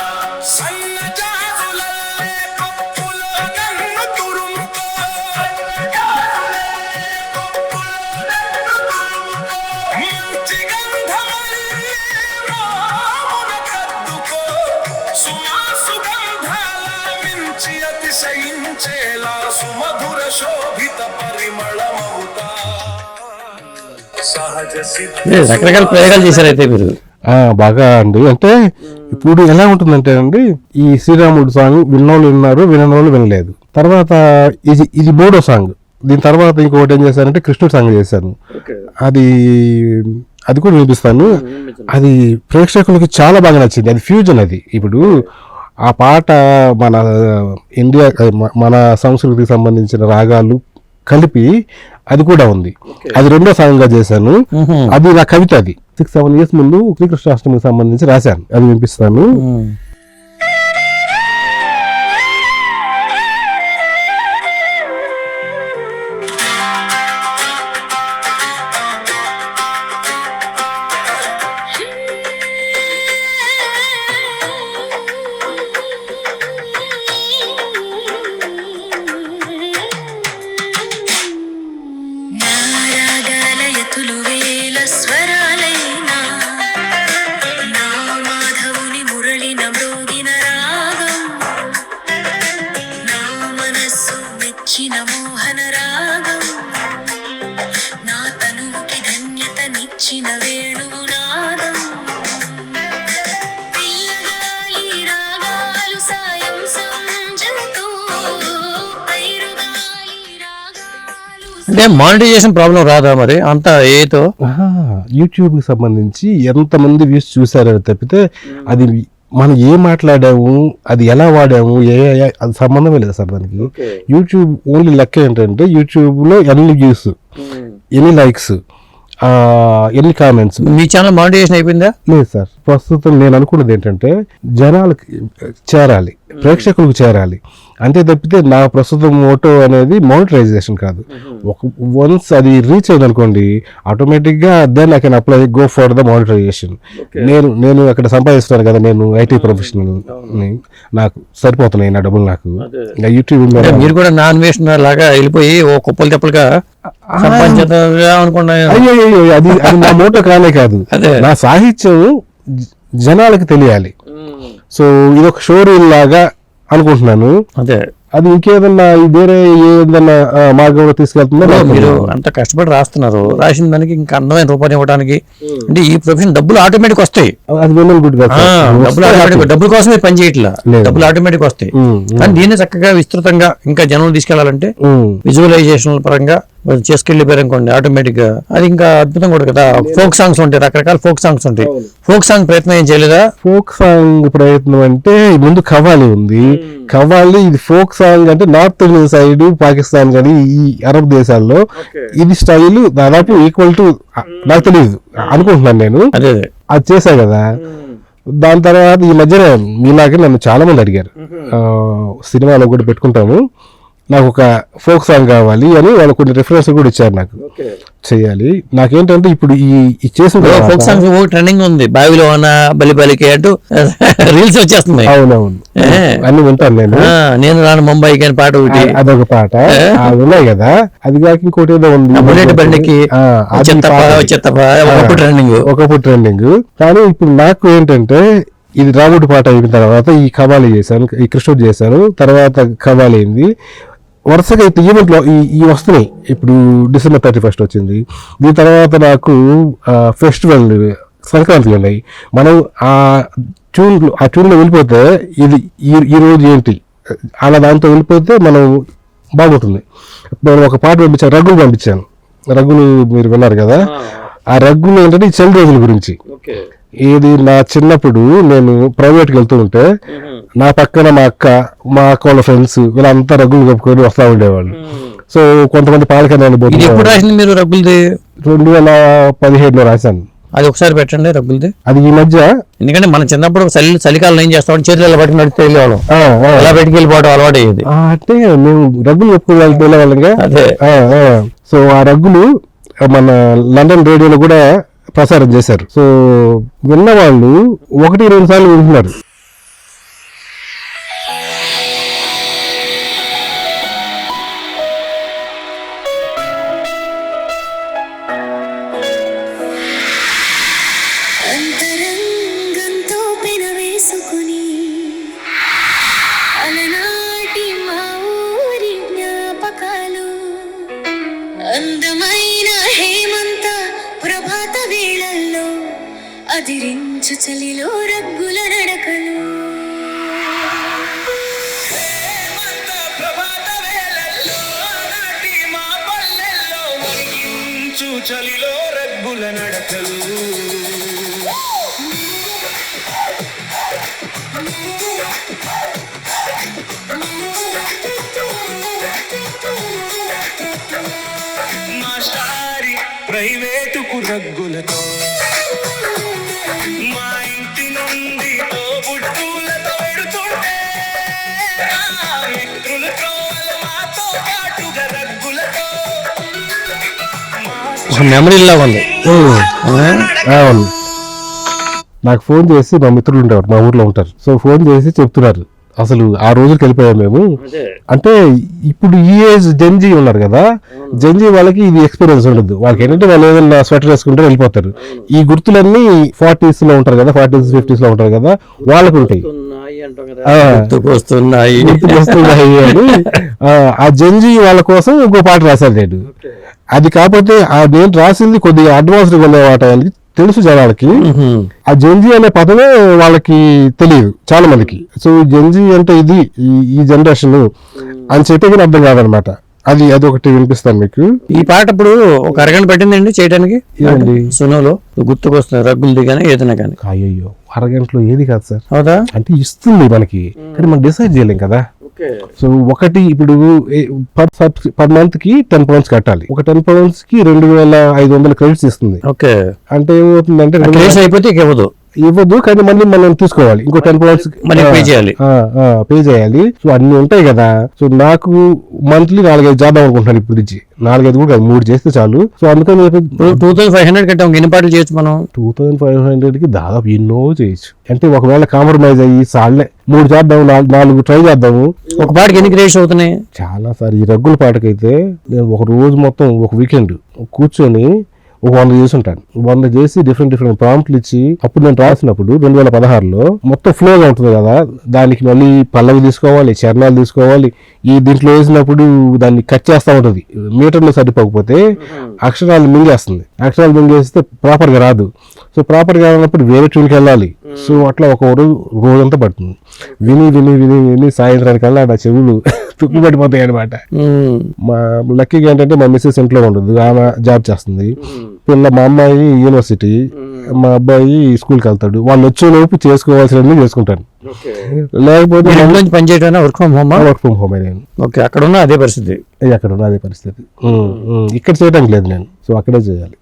సన్నజాజులే కప్పులో నన్ను తురుముకో, మంచి గంధమల్లి రామున కద్దుకో, సుగంధాల మించి అతిశయించేలా సుమధుర శోభిత పరిమళమవుతా. సహజ సిద్ధ రకరకాల ప్రయోగాలు చేశారు అయితే మీరు. బాగా అండి. అంటే ఇప్పుడు ఎలా ఉంటుందంటే అండి, ఈ శ్రీరాముడు సాంగ్ విన్నోళ్ళు విన్నారు, వినోళ్ళు వినలేదు. తర్వాత ఇది 3వ సాంగ్. దీని తర్వాత ఇంకొకటి ఏం చేశానంటే కృష్ణుడు సాంగ్ చేశాను. అది కూడా వినిపిస్తాను. అది ప్రేక్షకులకి చాలా బాగా నచ్చింది. అది ఫ్యూజన్. అది ఇప్పుడు ఆ పాట మన ఇండియా మన సంస్కృతికి సంబంధించిన రాగాలు కలిపి అది కూడా ఉంది. అది 2వ సాంగ్ గా చేశాను. అది నా కవిత. అది 6-7 years ముందు శ్రీకృష్ణాష్టమికి సంబంధించి రాశాను. అది వినిపిస్తాను. నారాగాలయతులు వేల స్వరాలైనా నా మాధవుని మురళిన మ్రోగిన రాగం నా మనస్సు మెచ్చిన మోహన రాగం నా తనువుకి ధన్యతనిచ్చిన వేణువు నాదం పిల్లగాలి రాగాలు సాయం సంజంతో పైరుగాలి రాగాలు అంటే మానిటైజేషన్ ప్రాబ్లం రాదా మరి అంత ఏతో? యూట్యూబ్ కి సంబంధించి ఎంతమంది వ్యూస్ చూసారో తప్పితే అది మనం ఏం మాట్లాడాము, అది ఎలా వాడాము, అది సంబంధమే లేదు సార్ దానికి. యూట్యూబ్ ఓన్లీ లెక్క ఏంటంటే యూట్యూబ్ లో ఎన్ని వ్యూస్, ఎన్ని లైక్స్, ఎన్ని కామెంట్స్. మీ ఛానల్ మానిటైజేషన్ అయిపోయిందా? లేదు సార్, ప్రస్తుతం నేను అనుకున్నది ఏంటంటే జనాలకి చేరాలి, ప్రేక్షకులకు చేరాలి అంతే తప్పితే నా ప్రస్తుతం మోటో అనేది మానిటైజేషన్ కాదు. వన్స్ అది రీచ్ అయింది అనుకోండి, ఆటోమేటిక్గా then I can apply go for the monetization. నేను అక్కడ సంపాదిస్తున్నాను కదా, నేను ఐటీ ప్రొఫెషనల్, నాకు సరిపోతున్నాయి నా డబ్బులు. నాకు యూట్యూబ్ మీరు కూడా నాన్ వేస్ట్ లాగా వెళ్ళిపోయి ఓ కుప్పలు తెప్పలుగా అనుకున్నా. అయ్యో అది నా మోటో కానే కాదు. నా సాహిత్యం జనాలకు తెలియాలి. సో ఇది ఒక షోరూమ్ లాగా అనుకుంటున్నాను. అదే అది ఇంకేదన్నా వేరే ఏదన్నా మార్గంలో తీసుకెళ్తుందో నాకు మీరు తెలియదు. అంత కష్టపడి రాస్తున్నారు, రాసిన దానికి ఇంకా అందమైన రూపాన్ని ఇవ్వడానికి అంటే ఈ ప్రొఫెషన్ డబ్బులు ఆటోమేటిక్ వస్తాయి. అది వెల్ గుడ్ కదా డబ్బులు ఆటోమేటిక్, డబ్బుల కోసమే పని చేయట్లా, లేదు. డబ్బులు ఆటోమేటిక్ వస్తాయి. కానీ దీన్ని చక్కగా విస్తృతంగా ఇంకా జనం తీసుకెళ్లాలంటే ఉమ్. విజువలైజేషన్ పరంగా చేసుకెళ్ళిపోయారు అనుకోండి, ఆటోమేటిక్ గా అది ఇంకా అద్భుతం కూడా కదా. ఫోక్ సాంగ్స్ ఉంటాయి, రకరకాల ఫోక్ సాంగ్స్ ఉంటాయి. ఫోక్ సాంగ్ ప్రయత్నం ఏం చేయలేదా? ఫోక్ సాంగ్ ప్రయత్నం అంటే ముందు కవ్వాలి ఉంది. కవ్వాలి ఇది ఫోక్ సాంగ్ అంటే నార్త్ ఇండియన్ సైడ్ పాకిస్తాన్ కానీ ఈ అరబ్ దేశాల్లో ఇది స్టైల్ దాదాపు ఈక్వల్ టు నాకు తెలియదు అనుకుంటున్నాను నేను. అదే అదే అది చేశా కదా. దాని తర్వాత ఈ మధ్యన మీలాగే నన్ను చాలా మంది అడిగారు, సినిమాలో కూడా పెట్టుకుంటాము, నాకు ఒక ఫోక్ సాంగ్ కావాలి అని వాళ్ళు కొన్ని రిఫరెన్స్ కూడా ఇచ్చారు నాకు చేయాలి. నాకేంటంటే ఇప్పుడు ఈ చేసిన ఫోక్ సాంగ్స్ ట్రెండింగ్ ఉంది, బావిలో అన్న బలిబలికి అంటూ రీల్స్ వచ్చేస్తున్నాయి. అవునవును అన్ని వింటాను నేను. నేను రాను ముంబైకి అని పాట ఒకటి, అదొక పాట అది ఉన్నాయి కదా. అది కాక ఇంకోటి ఏదో ఉంది బుల్లెట్ బండికి ఒకప్పుడు ట్రెండింగ్. ఒకప్పుడు ట్రెండింగ్. కానీ ఇప్పుడు నాకు ఏంటంటే ఇది రాముడి పాట అయిన తర్వాత ఈ కబాలి చేశాను, ఈ కృష్ణుడు చేశాను, తర్వాత కబాలి అయింది. వరుసగా అయితే ఈవెంట్లో ఈ వస్తున్నాయి. ఇప్పుడు December 31 వచ్చింది. దీని తర్వాత నాకు ఫెస్టివల్ సంక్రాంతి ఉన్నాయి. మనం ఆ ట్యూన్లో వెళ్ళిపోతే ఇది ఈ రోజు ఏంటి అలా దాంతో వెళ్ళిపోతే మనం బాగుంటుంది. నేను ఒక పాట పంపించాను, రగ్గులు పంపించాను. రగ్గులు మీరు విన్నారు కదా. ఆ రగ్గులు ఏంటంటే ఈ చెల్లి రోజుల గురించి. ఇది నా చిన్నప్పుడు నేను ప్రైవేట్కి వెళ్తూ ఉంటే నా పక్కన మా అక్క వాళ్ళ ఫ్రెండ్స్ వీళ్ళంతా రగ్గులు కప్పుకొని వస్తూ ఉండేవాళ్ళు. సో కొంతమంది పాలకన్నాను ఇది ఎప్పుడు రాసింది మీరు రగ్గులది? 2017లో రాశాను. అది ఒకసారి పెట్టండి రగ్గులది. అది ఈ మధ్య, ఎందుకంటే మన చిన్నప్పుడు చలికాలం ఏం చేస్తాం, చేతులు ఎలా పట్టుకుని నడిచి వెళ్ళేవాళ్ళం, ఎలా పెట్టుకు వెళ్ళిపోవడం అలవాటు అయ్యేది. అంటే మేము రగ్గులు కప్పుకొని వెళ్ళేవాళ్ళంగా. అదే సో ఆ రగ్గులు మన లండన్ రేడియోలో కూడా ప్రసారం చేశారు. సో విన్నవాళ్ళు 1-2 సార్లు వింటున్నారు. అంతరంగంతో పెనవేసుకుని అలనాటి మా ఊరి జ్ఞాపకాలు అందమైన హేమంత ప్రభాత వేళల్లో అదిరించు చలిలో రగ్గుల నడకలు హేమంత ప్రభాత వేళల్లో నాటి మా పల్లెల్లో మురిగించు చలిలో రగ్గుల నడకలు. మాస్టారి ప్రైవేటుకు రగ్గులతో, మా ఇంటి నుండి తోబుట్టులతో వెడుతుంటే మిత్రులతో మాతో పాటుగా రగ్గులతో ఒక మెమరీ లాగా ఉంది. అవును. నాకు ఫోన్ చేసి మా మిత్రులు ఉండేవారు, మా ఊర్లో ఉంటారు. సో ఫోన్ చేసి చెప్తున్నారు అసలు ఆ రోజుకి వెళ్ళిపోయాం మేము. అంటే ఇప్పుడు ఈ ఏజ్ జెన్జీ ఉన్నారు కదా, జెన్జీ వాళ్ళకి ఇది ఎక్స్పీరియన్స్ ఉండదు. వాళ్ళకి ఏంటంటే వాళ్ళు ఏదైనా స్వెటర్ వేసుకుంటే వెళ్ళిపోతారు. ఈ గుర్తులన్నీ 40s లో ఉంటారు కదా, 40s 50s లో ఉంటారు కదా, వాళ్ళకు ఉంటాయి. గుర్తుకొస్తున్నాయి అని ఆ జెన్జీ వాళ్ళ కోసం ఇంకో పాట రాశాను నేను. అది కాకపోతే నేను రాసింది కొద్దిగా అడ్వాన్స్డ్ ఉండే పాట అని తెలుసు జనాలకి. ఆ జెన్జీ అనే పదమే వాళ్ళకి తెలియదు చాలా మందికి. సో జెన్జీ అంటే ఇది ఈ జనరేషన్ అని చెప్పి అర్థం కాదనమాట. అదొకటి వినిపిస్తాను మీకు. ఈ పాట ఇప్పుడు ఒక అరగంట పట్టిందండి చేయడానికి. సునోలో గుర్తుకొస్తున్నాయి రగ్గులది కానీ ఏదైనా కానీ. అయ్యో అరగంటలో ఏది కాదు సార్. అవుదా? అంటే ఇస్తుంది మనకి, కానీ మనం డిసైడ్ చేయలేం కదా. సో ఒకటి ఇప్పుడు పర్ మంత్ కి 10 pounds కట్టాలి. ఒక 10 pounds కి 2500 క్రెడిట్స్ ఇస్తుంది. ఓకే. అంటే ఏమవుతుందంటే అయిపోతే ఇవ్వదు, కానీ మళ్ళీ మనం తీసుకోవాలి. ఇంకో 10 pounds పే చేయాలి. పే చేయాలి. సో అన్ని ఉంటాయి కదా. సో నాకు మంత్లీ 4-5 చేద్దాం అనుకుంటున్నాను. ఇప్పుడు నుంచి 4-5 కూడా 3 చేస్తే చాలు. సో అందుకని 2500 కట్టాం, ఎన్ని పాటలు చేయొచ్చు మనం? 2500 కి దాదాపు ఎన్నో చేయొచ్చు. అంటే ఒకవేళ కాంప్రమైజ్ అయ్యి సార్లే 3 చేద్దాం, 4 ట్రై చేద్దాము. ఒక పాటకి ఎన్ని క్రెడిట్స్ అవుతున్నాయి? చాలా సార్. ఈ రగ్గుల పాటకైతే నేను ఒక రోజు మొత్తం ఒక వీకెండ్ కూర్చొని ఒక 100 చేసి ఉంటాను. 100 చేసి డిఫరెంట్ ప్రాంప్ట్లు ఇచ్చి అప్పుడు నేను రాసినప్పుడు 2016లో మొత్తం ఫ్లోగా ఉంటుంది కదా, దానికి మళ్ళీ పల్లవి తీసుకోవాలి, చరణాలు తీసుకోవాలి. ఈ దీంట్లో వేసినప్పుడు దాన్ని కట్ చేస్తూ ఉంటుంది, మీటర్లో సరిపోకపోతే అక్షరాలు మింగేస్తే ప్రాపర్గా రాదు. సో ప్రాపర్గా రానప్పుడు వేరే ట్యూన్కి వెళ్ళాలి. సో అట్లా ఒక రోజంతా పడుతుంది. విని సాయంత్రానికల్లా నా చెవులు తుక్కుపడిపోతాయి అనమాట. మా లక్కీగా ఏంటంటే మా మిస్సెస్ ఇంట్లో ఉండదు, ఆమె జాబ్ చేస్తుంది. మా అమ్మాయి యూనివర్సిటీ, మా అబ్బాయి స్కూల్కి వెళ్తాడు. వాళ్ళు వచ్చేలోపు చేసుకోవాల్సినవి చేసుకుంటాను. లేకపోతే పని చేయడం వర్క్ ఫ్రమ్ హోమ్ నేను. ఓకే, అక్కడ ఉన్న అదే పరిస్థితి. ఇక్కడ చేయడానికి లేదు నేను, సో అక్కడే చేయాలి.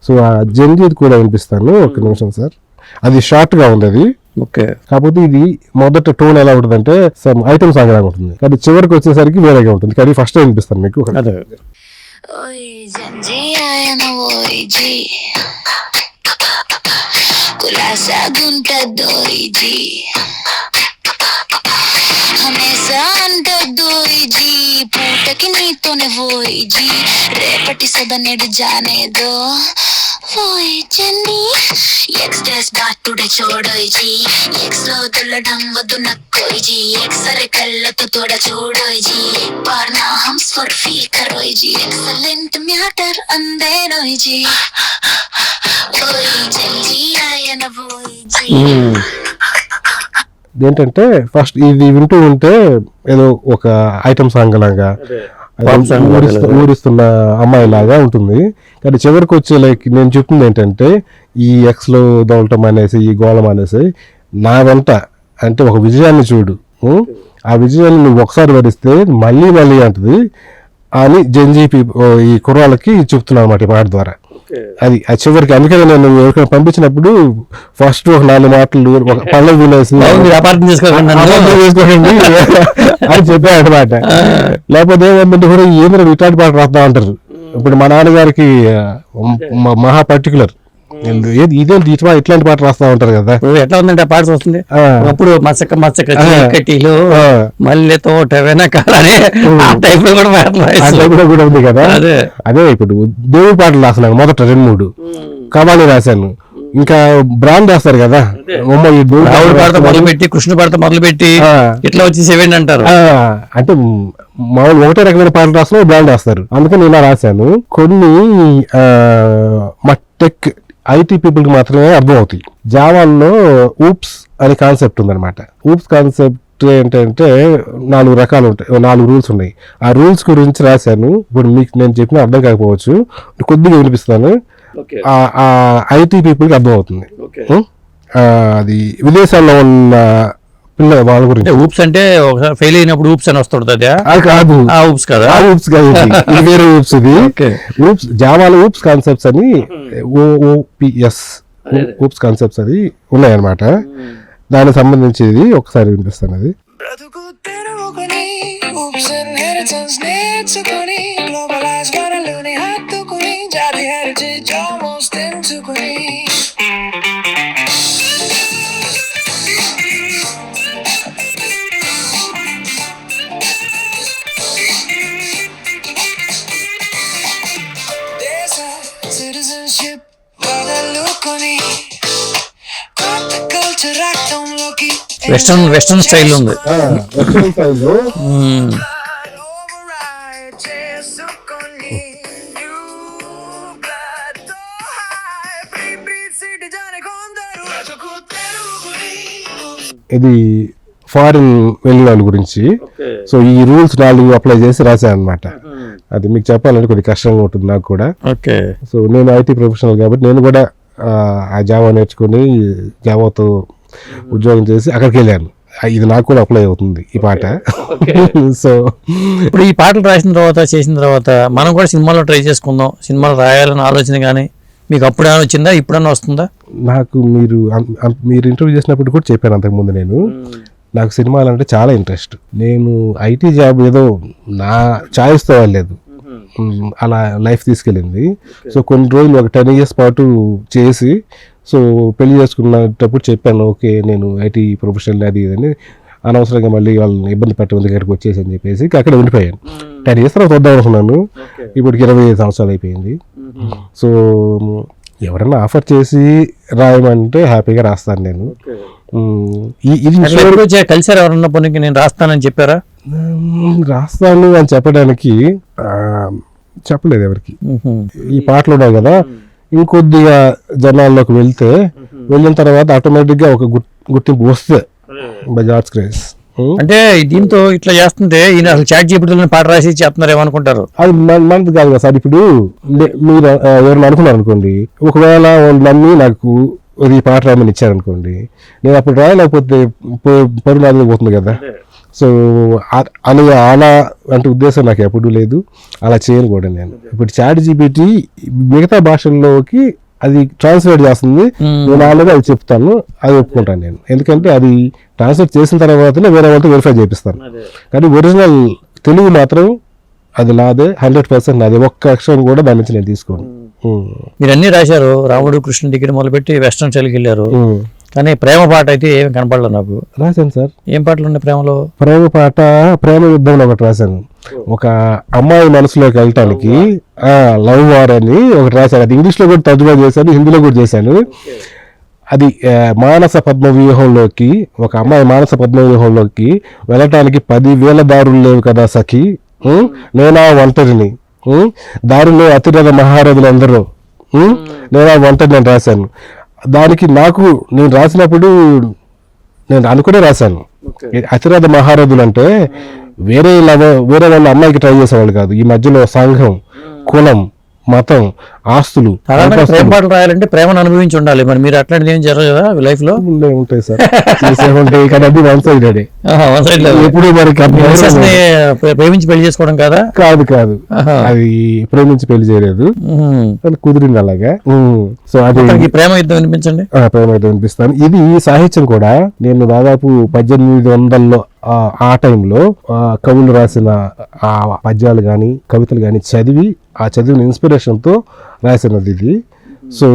సో ఆ జంజీది కూడా వినిపిస్తాను, ఒక నిమిషం సార్. అది షార్ట్ గా ఉంది అది. ఓకే, కాకపోతే ఇది మొదట టోన్ ఎలా ఉంటుంది అంటే సమ్ ఐటమ్ సాంగ్ లాగా ఉంటుంది, కానీ చివరికి వచ్చేసరికి వేరేగా ఉంటుంది. కానీ ఫస్ట్ వినిపిస్తాను మీకు. ఓయ్ జంజీ ఆయన ఓయ్ జీ కులాసా గుంటదోయ్ జీ హమేసా అంటదోయ్ జీ పూటకి నీతోనే ఓయ్ జీ రేపటి సదా నేడు జానేదో ఓయ్ జన్నీ ఎక్స్ డేస్ బాట్ టుడే చూడోయ్ జీ ఎక్స్ లో తుల్లడం వద్దు నక్కోయ్ జీ ఎక్స్ సరే కళ్ళతో తోడ చూడోయ్ జీ బార్ నా హమ్ స్వర్ ఫీల్ కరోయ్ జీ ఎక్సలెంట్ మ్యాటర్ అందేనోయ్ జీ ఓయ్ జంజీ ఆయన ఓయ్ జీ. ఏంటంటే ఫస్ట్ ఇది వింటూ ఉంటే ఏదో ఒక ఐటమ్ సాంగ్ లాగా ఊరిస్తున్న అమ్మాయి లాగా ఉంటుంది. కానీ చివరికి వచ్చే లైక్ నేను చెప్తుంది ఏంటంటే ఈ ఎక్స్ లో దోలటం అనేసి, ఈ గోళం అనేసి నా వెంట అంటే ఒక విజయాన్ని చూడు, ఆ విజయాన్ని నువ్వు ఒకసారి వరిస్తే మళ్ళీ అంటది అని జంజీ ఈ కుర్రాళ్ళకి చెప్తున్నాను అన్నమాట ఈ మాట ద్వారా. అది చివరికి అందుకని నేను ఎవరికైనా పంపించినప్పుడు ఫస్ట్ ఒక 4 మాటలు ఒక పల్లవి వినేసి అని చెప్పాను అనమాట. లేకపోతే ఏమంటే కూడా ఏమైనా ఇట్లాంటి పాట రాస్తా ఉంటారు. ఇప్పుడు మా నాన్నగారికి మహా పర్టికులర్ ఇదేంటి ఇట్లాంటి పాట రాస్తా ఉంటారు కదా. ఎట్లా ఉందంటే ఆ పాట వస్తుంది అప్పుడు మచ్చక చీకటిలో మల్లె తోట వెనకాలనే టైప్ లో కూడా ఉంది కదా. అదే ఇప్పుడు దేవుడి పాటలు రాస్తున్నాను మొదట 2-3 కవాళి రాశాను. ఇంకా బ్రాండ్ రాస్తారు కదా, రావుడు పాడత మొదలుపెట్టి కృష్ణ పాడత మొదలుపెట్టి ఇట్లా వచ్చి 7 అంటారు. అంటే మామూలు ఒకటే రకమైన పాటలు రాస్తున్నా బ్రాండ్ రాస్తారు. అందుకని ఇలా రాశాను. కొన్ని మా టెక్ ఐటీ పీపుల్ కి మాత్రమే అర్థం అవుతాయి. జావాలో ఊప్స్ అనే కాన్సెప్ట్ ఉందన్నమాట. ఊప్స్ కాన్సెప్ట్ ఏంటంటే 4 రకాలు ఉంటాయి, 4 రూల్స్ ఉన్నాయి. ఆ రూల్స్ గురించి రాశాను. ఇప్పుడు మీకు నేను చెప్పిన అర్థం కాకపోవచ్చు, కొద్దిగా వినిపిస్తాను. ఐటీ పీపుల్ కి అర్థం అవుతుంది. అది విదేశాల్లో ఉన్న పిల్లల వాళ్ళ గురించి. ఊప్స్ అంటే ఒకసారి ఫెయిల్ అయినప్పుడు ఊప్స్ అని వస్తుంది. అది కాదు, ఊప్స్ కదా, ఊప్స్ కాదు, ఇది వేరే ఊప్స్. ఇది ఊప్స్ జావాలో ఊప్స్ కాన్సెప్ట్స్ అని OOPS ఊప్స్ కాన్సెప్ట్స్ అది ఉన్నాయన్నమాట. దానికి సంబంధించి ఇది ఒకసారి వినిపిస్తాను. అది వెస్టర్న్ స్టైల్ ఉంది. ఇది ఫారిన్ వెళ్ళిన వాళ్ళ గురించి. సో ఈ రూల్స్ 4 అప్లై చేసి రాశాను అనమాట. అది మీకు చెప్పాలంటే కొద్దిగా కష్టంగా ఉంటుంది నాకు కూడా. సో నేను ఐటీ ప్రొఫెషనల్ కాబట్టి నేను కూడా ఆ జావా నేర్చుకుని జావాతో ఉద్యోగం చేసి అక్కడికి వెళ్ళాను. ఇది నాకు కూడా అప్లై అవుతుంది ఈ పాట. సో ఇప్పుడు ఈ పాటలు రాసిన తర్వాత చేసిన తర్వాత మనం కూడా సినిమాలో ట్రై చేసుకుందాం, సినిమాలో రాయాలని ఆలోచన కానీ మీకు అప్పుడైనా వచ్చిందా, ఇప్పుడైనా వస్తుందా? నాకు మీరు ఇంటర్వ్యూ చేసినప్పుడు కూడా చెప్పాను అంతకుముందు, నాకు సినిమాలు అంటే చాలా ఇంట్రెస్ట్. నేను ఐటీ జాబ్ ఏదో నా ఛాయిస్తో వెళ్ళలేదు, అలా లైఫ్ తీసుకెళ్ళింది. సో కొన్ని రోజులు ఒక 10 years పాటు చేసి సో పెళ్లి చేసుకున్నప్పుడు చెప్పాను, ఓకే నేను ఐటీ ప్రొఫెషనల్ అది ఇదని, అనవసరంగా మళ్ళీ వాళ్ళని ఇబ్బంది పెట్టడం దగ్గరికి వచ్చేసి అని చెప్పేసి అక్కడ ఉండిపోయాను. 10 years తర్వాత వద్దాం అనుకున్నాను. ఇప్పటికి 25 సంవత్సరాలు అయిపోయింది. సో ఎవరైనా ఆఫర్ చేసి రాయమంటే హ్యాపీగా రాస్తాను నేను. ఇది కలిసారు ఎవరన్నా పనికి నేను రాస్తానని చెప్పారా? రాస్తాను అని చెప్పడానికి చెప్పలేదు ఎవరికి. ఈ పాటలు ఉన్నాయి కదా, ఇంకొద్దిగా జనాల్లోకి వెళ్ళిన తర్వాత ఆటోమేటిక్గా ఒక గుర్తింపు వస్తే బై గాడ్స్ గ్రేస్. అంటే దీంతో ఇట్లా చేస్తుంటే ఈయన అసలు చాట్ జీపీటీలో పాట రాసి చేస్తున్నారు ఏమనుకుంటారు? అది మనది కాదు కదా సార్. ఇప్పుడు మీరు ఎవరైనా అనుకున్నారు అనుకోండి, ఒకవేళ వాళ్ళు నమ్మి నాకు ఈ పాట రాయమని ఇచ్చారనుకోండి, నేను అప్పుడు రాయలేకపోతే పరువు నాది పోతుంది కదా. సో అలా అంటే ఉద్దేశం నాకు ఎప్పుడూ లేదు, అలా చేయను కూడా నేను. ఇప్పుడు చాట్ జీపీటీ మిగతా భాషల్లోకి అది ట్రాన్స్లేట్ చేస్తుంది, నేను ఆల్రెడీ అది చెప్తాను, అది ఒప్పుకుంటాను నేను. ఎందుకంటే అది ట్రాన్స్లేట్ చేసిన తర్వాతనే వేరే వాళ్ళతో వెరిఫై చేపిస్తాను. కానీ ఒరిజినల్ తెలుగు మాత్రం అది నాదే, 100% నాదే. ఒక్క అక్షరం కూడా దాని నుంచి నేను తీసుకోను. మీరు అన్ని రాశారు, రాముడు కృష్ణుడి దగ్గర మొదలుపెట్టి వెస్ట్రన్ స్టైల్కి వెళ్ళారు, కానీ ప్రేమ పాట అయితే ఏమి కనపడలేదు నాకు. రాశాను సార్. ఏం పాటలు ఉన్నాయి ప్రేమలో? ప్రేమ పాట ప్రేమ యుద్ధంలో ఒకటి రాశాను. ఒక అమ్మాయి మనసులోకి వెళ్ళటానికి లవ్ వార్ అని ఒకటి రాశాను. అది ఇంగ్లీష్లో కూడా తర్జుమా చేశాను, హిందీలో కూడా చేశాను. అది మానస పద్మవ్యూహంలోకి, ఒక అమ్మాయి మానస పద్మవ్యూహంలోకి వెళ్ళటానికి 10,000 దారులు లేవు కదా సఖి, నేనా ఒంటరిని, దారిలో అతిరథ మహారథులు అందరూ, నేనా ఒంటరి నేను రాశాను. దానికి నేను రాసినప్పుడు నేను అనుకునే రాశాను. అతిరథ మహారథులు అంటే వేరే వాళ్ళ అమ్మాయికి ట్రై చేసేవాళ్ళు కాదు. ఈ మధ్యలో సంఘం, కులం, మతం, ఆస్తులు. ప్రేమ పాటలు రాయాలంటే ప్రేమను అనుభవించి ఉండాలి. మరి మీరు అట్లాంటిది ఏం జరగదు కదా లైఫ్ లో? ఉంటాయి సార్, ఉంటాయి. కానీ అది వన్ సైడెడ్. ఎప్పుడు మరి ప్రేమించి పెళ్లి చేసుకోవడం కదా? కాదు, అది ప్రేమించి పెళ్లి చేయలేదు, కుదిరింది అలాగా. సో అది ప్రేమ యుద్ధం వినిపించండి. ప్రేమ యుద్ధం వినిపిస్తాను. ఇది సాహిత్యం కూడా నేను దాదాపు 1800లో ఆ టైంలో కవులు రాసిన ఆ పద్యాలు కానీ కవితలు కానీ చదివిన ఇన్స్పిరేషన్ తో రాసినది ఇది. సో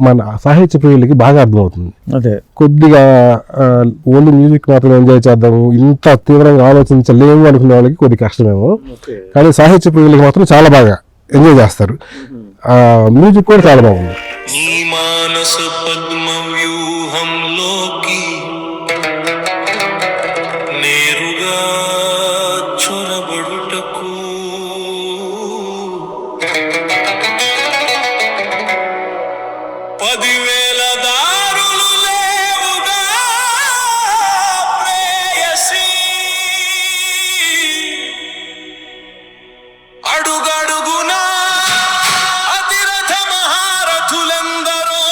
మన సాహిత్య ప్రియులకి బాగా అర్థమవుతుంది. అదే కొద్దిగా ఓన్లీ మ్యూజిక్ మాత్రం ఎంజాయ్ చేద్దాము, ఇంత తీవ్రంగా ఆలోచించలేము అనుకునే వాళ్ళకి కొద్ది కష్టమేమో, కానీ సాహిత్య ప్రియులకి మాత్రం చాలా బాగా ఎంజాయ్ చేస్తారు. మ్యూజిక్ కూడా చాలా బాగుంది. నేరుగా చొరబడుటకు 10,000 దారులు లేవుగా ప్రేయసి, అడుగడుగునా అతిరథ మహారథులందరూ,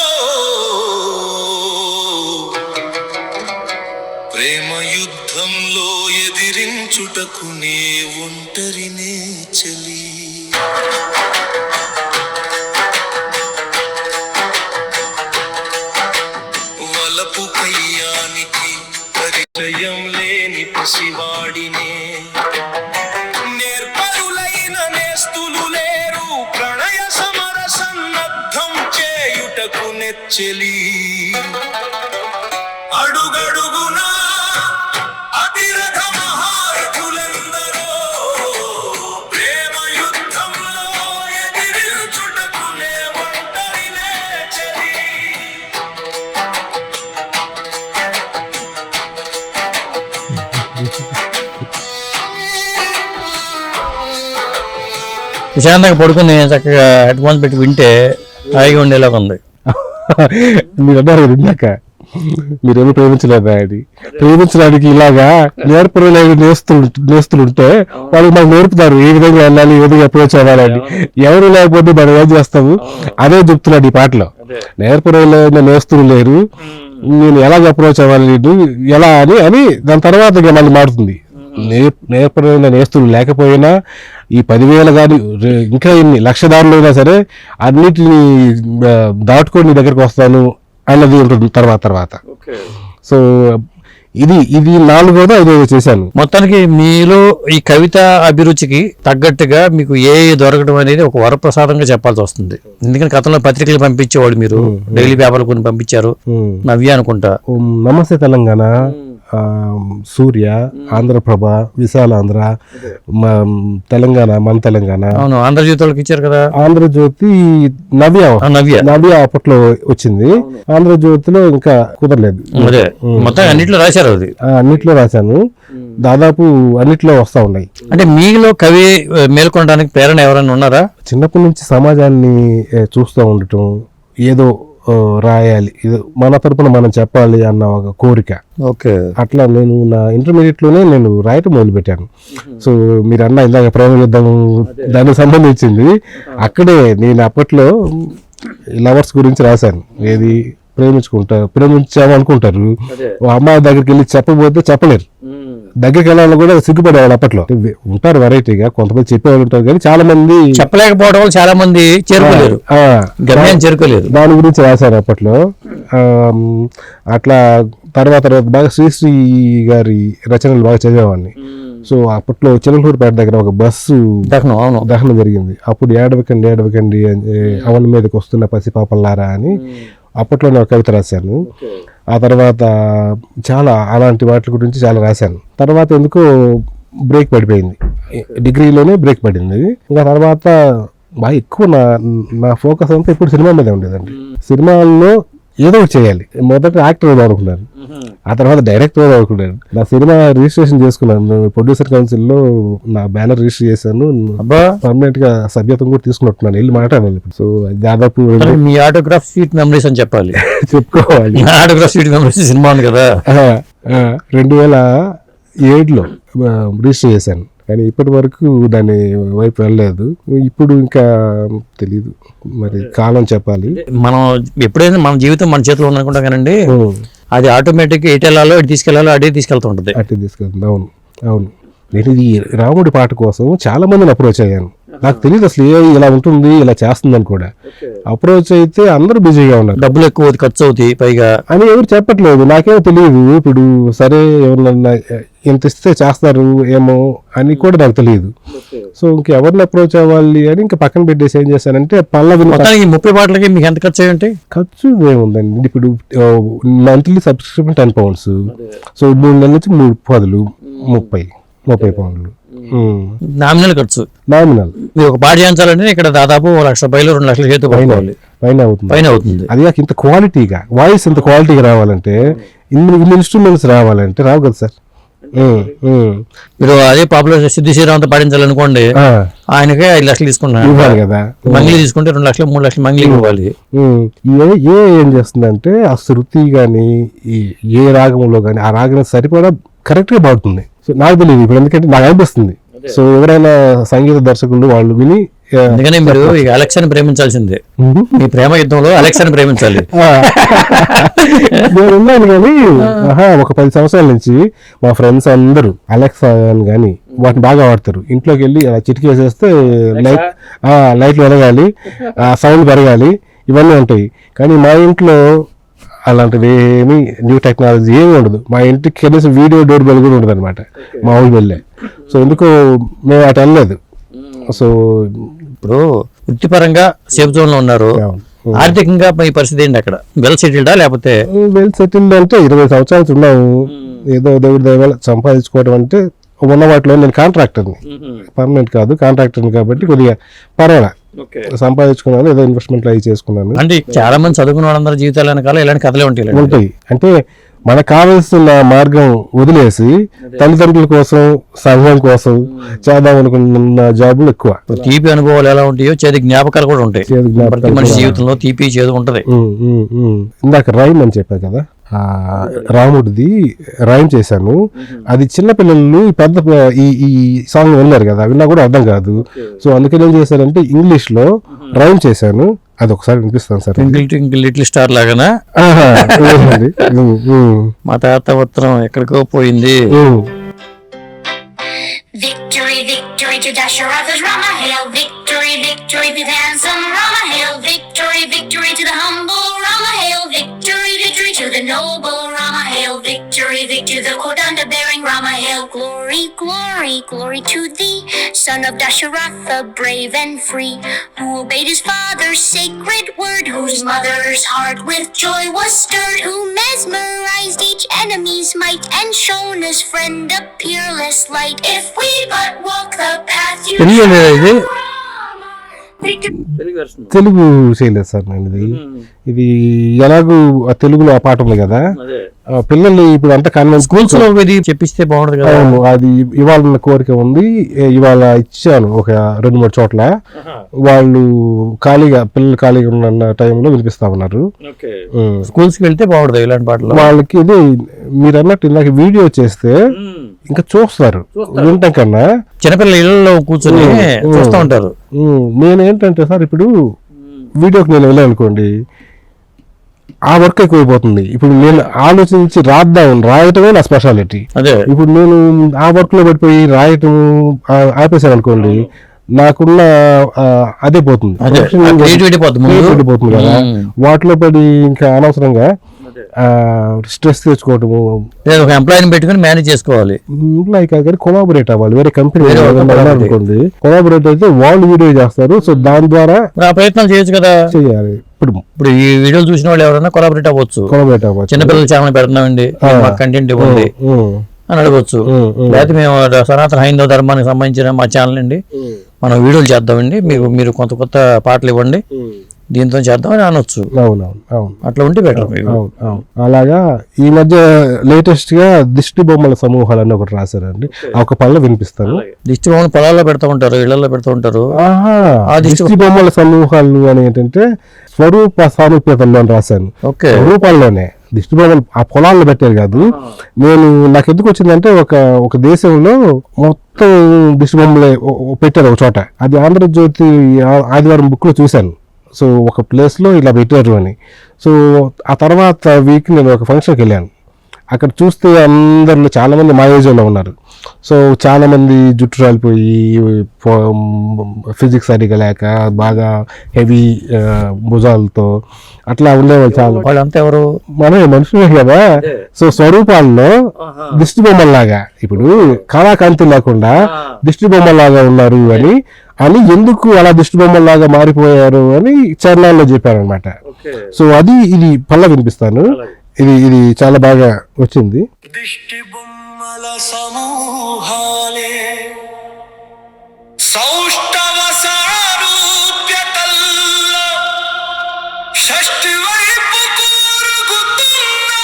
ప్రేమ యుద్ధంలో ఎదిరించుటకు నే ఒంటరినే చలి. వలపు కయ్యానికి పరిచయం లేని పసివాడినే, నేర్పరులైన నేస్తులు లేరు ప్రణయ సమర సన్నద్ధం చేయుటకు నెచ్చెలి. అడుగడుగునా అతిరథ మహారథులందరూ, ప్రేమ యుద్ధంలో ఎదిరించుటకు నే ఒంటరినే చలి. ప్రశాంతంగా పడుకుని చక్కగా హెడ్ ఫోన్స్ పెట్టి వింటే హాయిగా ఉండేలాగా ఉంది. మీరు అన్నారు ఇందాక, మీరేమో ప్రేమించలేదా అని. ప్రేమించడానికి ఇలాగా నేర్పరులైన నేస్తులుంటే వాళ్ళు మాకు నేర్పుతారు ఏ విధంగా వెళ్ళాలి, ఏ విధంగా అప్రోచ్ అవ్వాలని. ఎవరు లేకపోతే మనం ఏం చేస్తాము, అదే చెప్తున్నాడు ఈ పాటలో. నేర్పరులైన నేస్తులు లేరు, నేను ఎలాగ అప్రోచ్ అవ్వాలి, ఎలా అని దాని తర్వాత మళ్ళీ మారుతుంది. నేర్పరైన నేస్తులు లేకపోయినా ఈ 10,000 కానీ ఇంకా ఎన్ని లక్ష దారులు అయినా సరే అన్నిటిని దాటుకొని నీ దగ్గరకు వస్తాను అన్నది ఉంటుంది తర్వాత. సో ఇది 4వ 5వ చేశాను. మొత్తానికి మీలో ఈ కవిత అభిరుచికి తగ్గట్టుగా మీకు ఏ దొరకడం అనేది ఒక వరప్రసాదంగా చెప్పాల్సి వస్తుంది. ఎందుకంటే గతంలో పత్రికలు పంపించేవాడు, మీరు డైలీ పేపర్లు కొన్ని పంపించారు, నవ్య అనుకుంటా. నమస్తే తెలంగాణ సూర్య, ఆంధ్రప్రభ, విశాలాంధ్ర, తెలంగాణ, మన తెలంగాణ, అవును ఆంధ్రజ్యోతికి ఇచ్చారు కదా. ఆంధ్రజ్యోతి, నవ్య అప్పట్లో వచ్చింది. ఆంధ్రజ్యోతిలో ఇంకా కుదరలేదు. అదే మొత్తం అన్నిట్లో రాశారు. అది అన్నిట్లో రాశాను, దాదాపు అన్నిట్లో వస్తా ఉన్నాయి. అంటే మీలో కవి మేల్కొనడానికి ప్రేరణ ఎవరైనా ఉన్నారా? చిన్నప్పటి నుంచి సమాజాన్ని చూస్తూ ఉండటం, ఏదో రాయాలి, మన తరపున మనం చెప్పాలి అన్న ఒక కోరిక. ఓకే. అట్లా నేను నా ఇంటర్మీడియట్ లోనే నేను రాయటం మొదలు పెట్టాను. సో మీరు అన్న ఇందాక ప్రేమ యుద్ధం దానికి సంబంధించింది. అక్కడే నేను అప్పట్లో లవర్స్ గురించి రాశాను. ఏది ప్రేమించామనుకుంటారు, అమ్మాయి దగ్గరికి వెళ్ళి చెప్పబోతే చెప్పలేరు, దగ్గరికి వెళ్ళాలని కూడా సిగ్గుపడేవాళ్ళు. అప్పట్లో ఉంటారు వెరైటీగా, కొంతమంది చెప్పేవాళ్ళు ఉంటారు, కానీ చాలా మంది చెప్పలేకపోవడం వల్ల చాలా మంది చేరుకోలేరు, దాని గురించి రాశారు అప్పట్లో. అట్లా తర్వాత బాగా శ్రీశ్రీ గారి రచనలు బాగా చదివేవాడిని. సో అప్పట్లో చిలకలూరుపేట దగ్గర ఒక బస్సు దహనం జరిగింది. అప్పుడు ఏడవకండి అవని మీదకి వస్తున్న పసిపాపల్లారా అని అప్పట్లో నేను కవిత రాశాను. ఆ తర్వాత చాలా అలాంటి వాటి గురించి చాలా రాశాను. తర్వాత ఎందుకో బ్రేక్ పడిపోయింది, డిగ్రీలోనే బ్రేక్ పడింది. ఇంకా తర్వాత బాగా ఎక్కువ నా ఫోకస్ అంతా ఇప్పుడు సినిమా మీదే ఉండేదండి. సినిమాల్లో ఏదో ఒకటి చేయాలి. మొదట యాక్టర్ అవుదాం అనుకున్నాను, ఆ తర్వాత డైరెక్టర్ అవుదాం అనుకున్నాను. నా సినిమా రిజిస్ట్రేషన్ చేసుకున్నాను, ప్రొడ్యూసర్ కౌన్సిల్ లో నా బ్యానర్ రిజిస్టర్ చేశాను. పర్మనెంట్ గా సభ్యత్వం కూడా తీసుకున్నట్టున్నాను, వెళ్ళి మాట్లాడాలి. సో దాదాపు మీ ఆటోగ్రాఫ్ స్వీట్ మెమరీస్ అని చెప్పాలి, చెప్పుకోవాలి. ఆటోగ్రాఫ్ స్వీట్ మెమరీస్ సినిమా ఉంది కదా, 2007లో రిజిస్టర్ చేశాను. కానీ ఇప్పటి వరకు దాని వైపు వెళ్ళలేదు. ఇప్పుడు ఇంకా తెలీదు, మరి కాలం చెప్పాలి. మనం ఎప్పుడైనా మన జీవితం మన చేతిలో ఉందనుకుంటాం కానండి, అది ఆటోమేటిక్ ఎటు వెళ్ళాలో ఎటు తీసుకెళ్లాలో అటే తీసుకెళ్తూ ఉంటుంది. అవును అవును. నేను ఈ రాముడి పాట కోసం చాలా మందిని అప్రోచ్ అయ్యాను. నాకు తెలియదు అసలు ఇలా ఉంటుంది, ఇలా చేస్తుందని కూడా. అప్రోచ్ అయితే అందరూ బిజీగా ఉన్నారు, డబ్బులు ఎక్కువ ఖర్చు అవుతాయి పైగా అని ఎవరు చెప్పట్లేదు. నాకేమో తెలియదు. ఇప్పుడు సరే ఎవరినన్నా ఎంత ఇస్తే చేస్తారు ఏమో అని కూడా నాకు తెలియదు. సో ఇంకెవరిని అప్రోచ్ అవ్వాలి అని ఇంకా పక్కన పెట్టేసి ఏం చేశానంటే పల్లవి 30 పాటలకి మీకు ఎంత ఖర్చు అయ్యంటే? ఖర్చు ఏముందండి, ఇప్పుడు మంత్లీ సబ్స్క్రిప్షన్ £10. సో 3 నెలల నుంచి 3 పదులు 30 పౌండ్లు నామినల్ ఖర్చు. మీరు ఒక పాట చేయించాలంటే ఇక్కడ దాదాపు ₹1,00,000 ₹2,00,000 చేతి పైన అవుతుంది. అది కాక ఇంత క్వాలిటీగా వాయిస్ ఇంత క్వాలిటీగా రావాలంటే, ఇన్ని ఇన్స్ట్రుమెంట్స్ రావాలంటే రావు కదా సార్. మీరు అదే పాపులర్ సిద్ధి శ్రీరామ్తో పాటించాలనుకోండి, ఆయనకే 5 లక్షలు తీసుకుంటున్నారు కదా. మంగ్లీ తీసుకుంటే 2 లక్షలు 3 లక్షలు మంగ్లీ ఇవ్వాలి. ఏం చేస్తుందంటే ఆ శృతి గాని ఏ రాగంలో గాని ఆ రాగం సరిపడా కరెక్ట్ గా పాడుతుంది. సో నాకు తెలియదు ఇప్పుడు, ఎందుకంటే నాకు అనిపిస్తుంది. సో ఎవరైనా సంగీత దర్శకులు వాళ్ళు విని, అందుకనే మీరు ఇక అలెక్సాని ప్రేమించాల్సిందే. మీ ప్రేమ యుద్ధంలో అలెక్సాని ప్రేమించాలి. నేను ఉన్నాను కానీ ఒక 10 సంవత్సరాల నుంచి మా ఫ్రెండ్స్ అందరూ అలెక్సా అని కానీ వాటిని బాగా వాడతారు. ఇంట్లోకి వెళ్ళి అలా చిటికేసేస్తే లైట్లు వెలగాలి, సౌండ్ పెరగాలి, ఇవన్నీ ఉంటాయి. కానీ మా ఇంట్లో అలాంటివి ఏమి న్యూ టెక్నాలజీ ఏమి ఉండదు. మా ఇంటికి కనీసం వీడియో డోర్ బెల్ కూడా ఉండదు అనమాట, మా ఊళ్ళో వెళ్ళే. సో ఎందుకు మేము అటు వెళ్ళలేదు. సో ఇప్పుడు వృత్తిపరంగా సేఫ్ జోన్ లో ఉన్నారు, ఆర్థికంగా మీ పరిస్థితి ఏంటి అక్కడ? వెల్ సెటిల్డా లేకపోతే? వెల్ సెటిల్డ్ అంటే 20 సంవత్సరాలు ఉన్నాము. ఏదో దేవుడి దయవల్ల సంపాదించుకోవడం అంటే ఉన్న వాటిలో నేను కాంట్రాక్టర్ని, పర్మనెంట్ కాదు, కాంట్రాక్టర్ని కాబట్టి కొద్దిగా పర్వాలేదు సంపాదించుకున్నాను. ఏదో ఇన్వెస్ట్మెంట్లు అవి చేసుకున్నాను. అంటే చాలా మంది చదువుకున్న వాళ్ళందరూ జీవితాల వెనకాల ఇలాంటి కథలే ఉంటాయి. అంటే మనకు కావాల్సిన మార్గం వదిలేసి తల్లిదండ్రుల కోసం సంఘం కోసం చేద్దాం అనుకున్న జాబులు ఎక్కువ. తీపి అనుభవాలు ఎలా ఉంటాయో చేదు జ్ఞాపకాలు కూడా ఉంటాయి. ప్రతి మనిషి జీవితంలో తీపి చేదు ఉంటది. ఇందాక రైమ్ అని చెప్పా కదా, రాముడిది రైమ్ చేశాను. అది చిన్నపిల్లలు పెద్ద ఈ సాంగ్ విన్నారు కదా, విన్నా కూడా అర్థం కాదు. సో అందుకని ఏం చేశానంటే ఇంగ్లీష్ లో రైమ్ చేశాను. అది ఒకసారి వినిపిస్తాను సార్. Little star లాగానా? మా తాత ఉత్తరం ఎక్కడికో పోయింది. Victory, victory to Dasher others, Rama hail. Victory, victory with handsome Rama hail. Victory, victory to the humble Rama hail. Victory, victory to the noble Rama hail. Victory, victory to the quote under bearing Rama hail. Glory, glory. glory, glory to thee, son of Dasharatha, brave and free, who obeyed his father's sacred word, whose mother's heart with joy was stirred, who mesmerized each enemy's might and shone his friend a peerless light. If we but walk the path you Telugu అనేది తెలుగు చేయలేదు sir నేను ఇది ఎలాగూ ఆ తెలుగులో ఆ పాట ఉంది కదా, పిల్లలు ఇప్పుడు అంతా కాన్వెంట్ స్కూల్స్ లో ఇది చెప్పిస్తే బాగుంటది కదా. అవును, అది ఇవాళ ఉన్న కోరిక ఉంది. ఇవాళ ఇచ్చాను ఒక 2-3 చోట్ల. వాళ్ళు పిల్లలు ఖాళీగా ఉన్న టైంలో వినిపిస్తా ఉన్నారు. స్కూల్స్ కి వెళ్తే బాగుంటది ఇలాంటి పాటలు. వాళ్ళకి ఇది మీరు అన్నట్టు ఇందాక వీడియో చేస్తే ఇంకా చూస్తారు వింటాం కన్నా. చిన్నపిల్లల ఇళ్లలో కూర్చొని చూస్తూ ఉంటారు. నేనేంటంటే సార్ ఇప్పుడు వీడియోకి నేను వెళ్ళాను అనుకోండి, ఆ వర్క్ ఎక్కువైపోతుంది. ఇప్పుడు నేను ఆలోచించి రాయటమే నా స్పెషాలిటీ. ఇప్పుడు నేను ఆ వర్క్ లో పడిపోయి రాయటం ఆపేశాను అనుకోండి, నాకున్న అదే పోతుంది కదా. వాటిలో పడి ఇంకా అనవసరంగా స్ట్రెస్ తెచ్చుకోవటము. ఎంప్లాయీని పెట్టుకుని మేనేజ్ చేసుకోవాలి. ఎంప్లాయీ కాదు, కొలాబరేట్ అవ్వాలి. వేరే కంపెనీ అనుకోండి, కొలాబరేట్ అయితే వాళ్ళు వీడియో చేస్తారు. సో దాని ద్వారా ప్రయత్నాలు చేయొచ్చు కదా, చేయాలి. ఇప్పుడు ఈ వీడియోలు చూసిన వాళ్ళు ఎవరైనా కొలాబరేట్ అవ్వచ్చు. చిన్నపిల్లల ఛానల్ పెడుతున్నామండి, కంటెంట్ ఇవ్వండి అని అడగవచ్చు. లేకపోతే మేము సనాతన హైందవ ధర్మానికి సంబంధించిన మా ఛానల్ అండి, మనం వీడియోలు చేద్దామండి, మీరు కొత్త కొత్త పాటలు ఇవ్వండి, దీంతో చేద్దామని అనొచ్చు. అట్లా ఉంటే బెటర్. అలాగా ఈ మధ్య లేటెస్ట్ గా దిష్టి బొమ్మల సమూహాలు అని ఒకటి రాశారండి. ఒక పళ్ళ వినిపిస్తాను. దిష్టి బొమ్మలు పొలాల్లో పెడతా ఉంటారు, ఇళ్లలో పెడతా ఉంటారు. ఆ దిష్టి బొమ్మల సమూహాలు అని ఏంటంటే స్వరూప సామీప్యతల్లో అని రాశాను. రూపాల్లోనే దిష్టి బొమ్మలు ఆ పొలాల్లో పెట్టారు కాదు. నాకు ఎందుకు వచ్చిందంటే ఒక దేశంలో మొత్తం దిష్టి బొమ్మలే పెట్టారు ఒక చోట. అది ఆంధ్రజ్యోతి ఆదివారం బుక్ లో చూశాను. సో ఒక ప్లేస్ లో ఇలా పెట్టారు అని. సో ఆ తర్వాత వీక్ నేను ఒక ఫంక్షన్కి వెళ్ళాను. అక్కడ చూస్తే అందరిలో చాలా మంది మా ఏజ్లో ఉన్నారు. సో చాలా మంది జుట్టు రాలిపోయి, ఫిజిక్స్ సరిగా లేక, బాగా హెవీ భుజాలతో అట్లా ఉండేవాళ్ళు. చాలా వాళ్ళంతా ఎవరు, మనమే మనుషులే కదా. సో స్వరూపాల్లో దిష్టి బొమ్మల్లాగా, ఇప్పుడు కళాకాంతి లేకుండా దిష్టి బొమ్మల్లాగా ఉన్నారు అని ఎందుకు అలా దిష్టి బొమ్మల్లాగా మారిపోయారు అని చరణాల్లో చెప్పారనమాట. సో ఇది పల్ల వినిపిస్తాను. ఇది చాలా బాగా వచ్చింది. దిష్టి బొమ్మల సమూహాలే సౌష్ఠవ సారూప్యతల్లో షష్ఠి వైపు కూరుగుతున్నా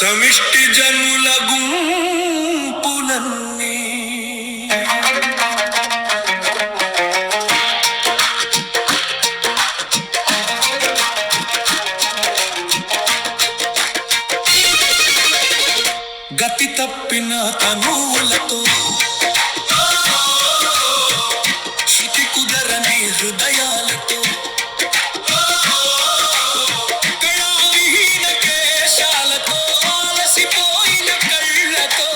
సమిష్టి జనుల గుంపులన్నీ గతి తప్పిన తనువులతో, శృతి కుదరని హృదయాలతో, కళావిహీన కేశాలతో, అలసిపోయిన కళ్ళతో,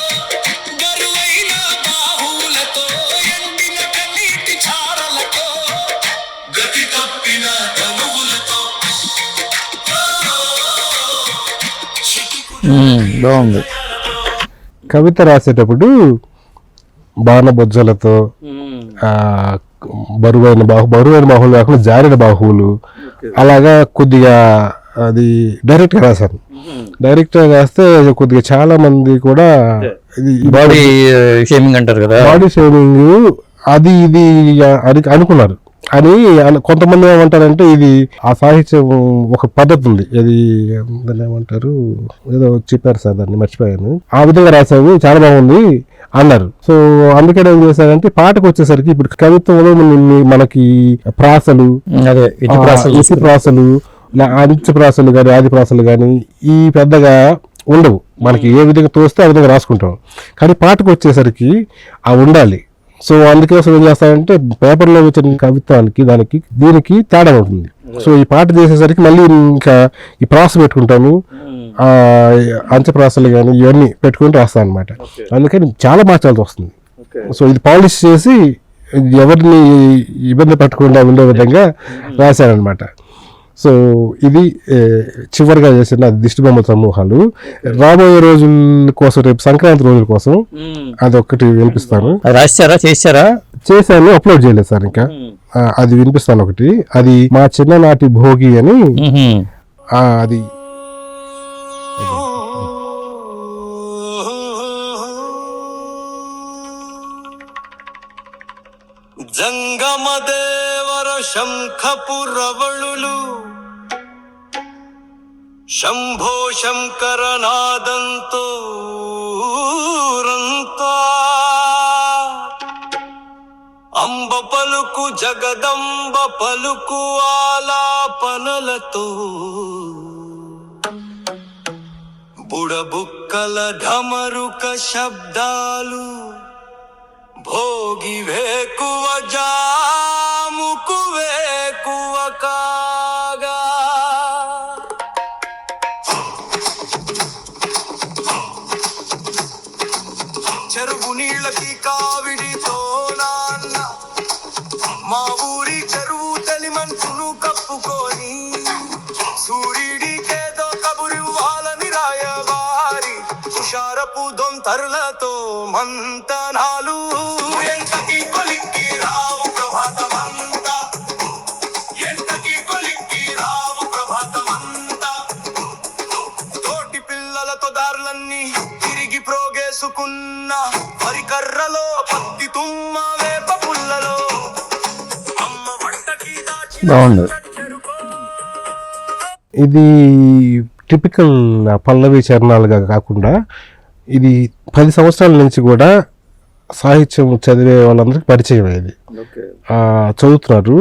బరువైన బాహువులతో, ఎండిన కన్నీటి చారలతో, గతి తప్పిన తనువులతో. బాగుంది. కవిత రాసేటప్పుడు బాణబొజ్జలతో, బరువైన బాహువులు కాకుండా జారిన బాహువులు, అలాగా కొద్దిగా అది డైరెక్ట్ గా రాశాను. డైరెక్ట్ గా రాస్తే కొద్దిగా చాలా మంది కూడా బాడీ షేమింగ్ అంటారు కదా, బాడీ షేమింగ్ అది అనుకున్నారు. అని కొంతమంది ఏమంటారంటే ఇది ఆ సాహిత్యం ఒక పద్ధతి ఉంది, ఇది దాన్ని ఏమంటారు, ఏదో చెప్పారు సార్, దాన్ని మర్చిపోయాను. ఆ విధంగా రాశావు, చాలా బాగుంది అన్నారు. సో అందుకని ఏం చేశారంటే పాటకు వచ్చేసరికి ఇప్పుడు కవిత్వంలో మనకి ప్రాసలు, ఇసి ప్రాసలు, అంత్య ప్రాసలు కానీ ఆది ప్రాసలు కానీ ఈ పెద్దగా ఉండవు. మనకి ఏ విధంగా తోస్తే ఆ విధంగా రాసుకుంటాం. కానీ పాటకు వచ్చేసరికి ఆ ఉండాలి. సో అందుకోసం ఏం చేస్తానంటే పేపర్లో వచ్చిన కవిత్వానికి దీనికి తేడా ఉంటుంది. సో ఈ పాట చేసేసరికి మళ్ళీ ఇంకా ఈ ప్రాస పెట్టుకుంటాను, అంత్యప్రాసలు కానీ ఇవన్నీ పెట్టుకుని రాస్తాను అనమాట. అందుకని చాలా మార్చాల్సి వస్తుంది. సో ఇది పాలిష్ చేసి ఎవరిని ఇబ్బంది పెట్టకుండా ఉండే విధంగా రాశానమాట. సో ఇది చివరిగా చేసిన దిష్టి బొమ్మ సమూహాలు. రాబోయే రోజుల కోసం, రేపు సంక్రాంతి రోజుల కోసం అదొక్కటి వినిపిస్తాను. రాశారా, చేశారా? చేశాను, అప్లోడ్ చేయలేదు సార్ ఇంకా. అది వినిపిస్తాను ఒకటి. అది మా చిన్ననాటి భోగి అని. అది జంగమదేవర శంఖపురవళులు శంభో శంకర నాదంతో రంతా అంబ పలుకు జగదంబ పలుకు ఆలాపనలతో బుడబుక్కల ఢమరుక శబ్దాలు భోగి వేకువ జాముకు వేకువ కాగా చెరువు నీళ్ళకి కావిడితో నాన్న మా ఊరి చెరువు తెలిమంచును కప్పుకొని సూర్యుడికేదో కబురివ్వాలని రాయవారి హుషారపు దొంతరులతో మంతనాలు ఎంతకి కొలిక్కి రావు ప్రభాతమంతా ఎంతకి కొలిక్కి రావు ప్రభాతమంతా తోటి పిల్లలతో దారులన్నీ తిరిగి ప్రోగేసుకున్న వరికర్రలో పత్తి తుమ్మ వేప పుల్లలో అమ్మ వంటకి బాగుంది. ఇది టిపికల్ పల్లవి చరణాలుగా కాకుండా ఇది 10 సంవత్సరాల నుంచి కూడా సాహిత్యం చదివే వాళ్ళందరికీ పరిచయం అయ్యేది. చదువుతున్నారు,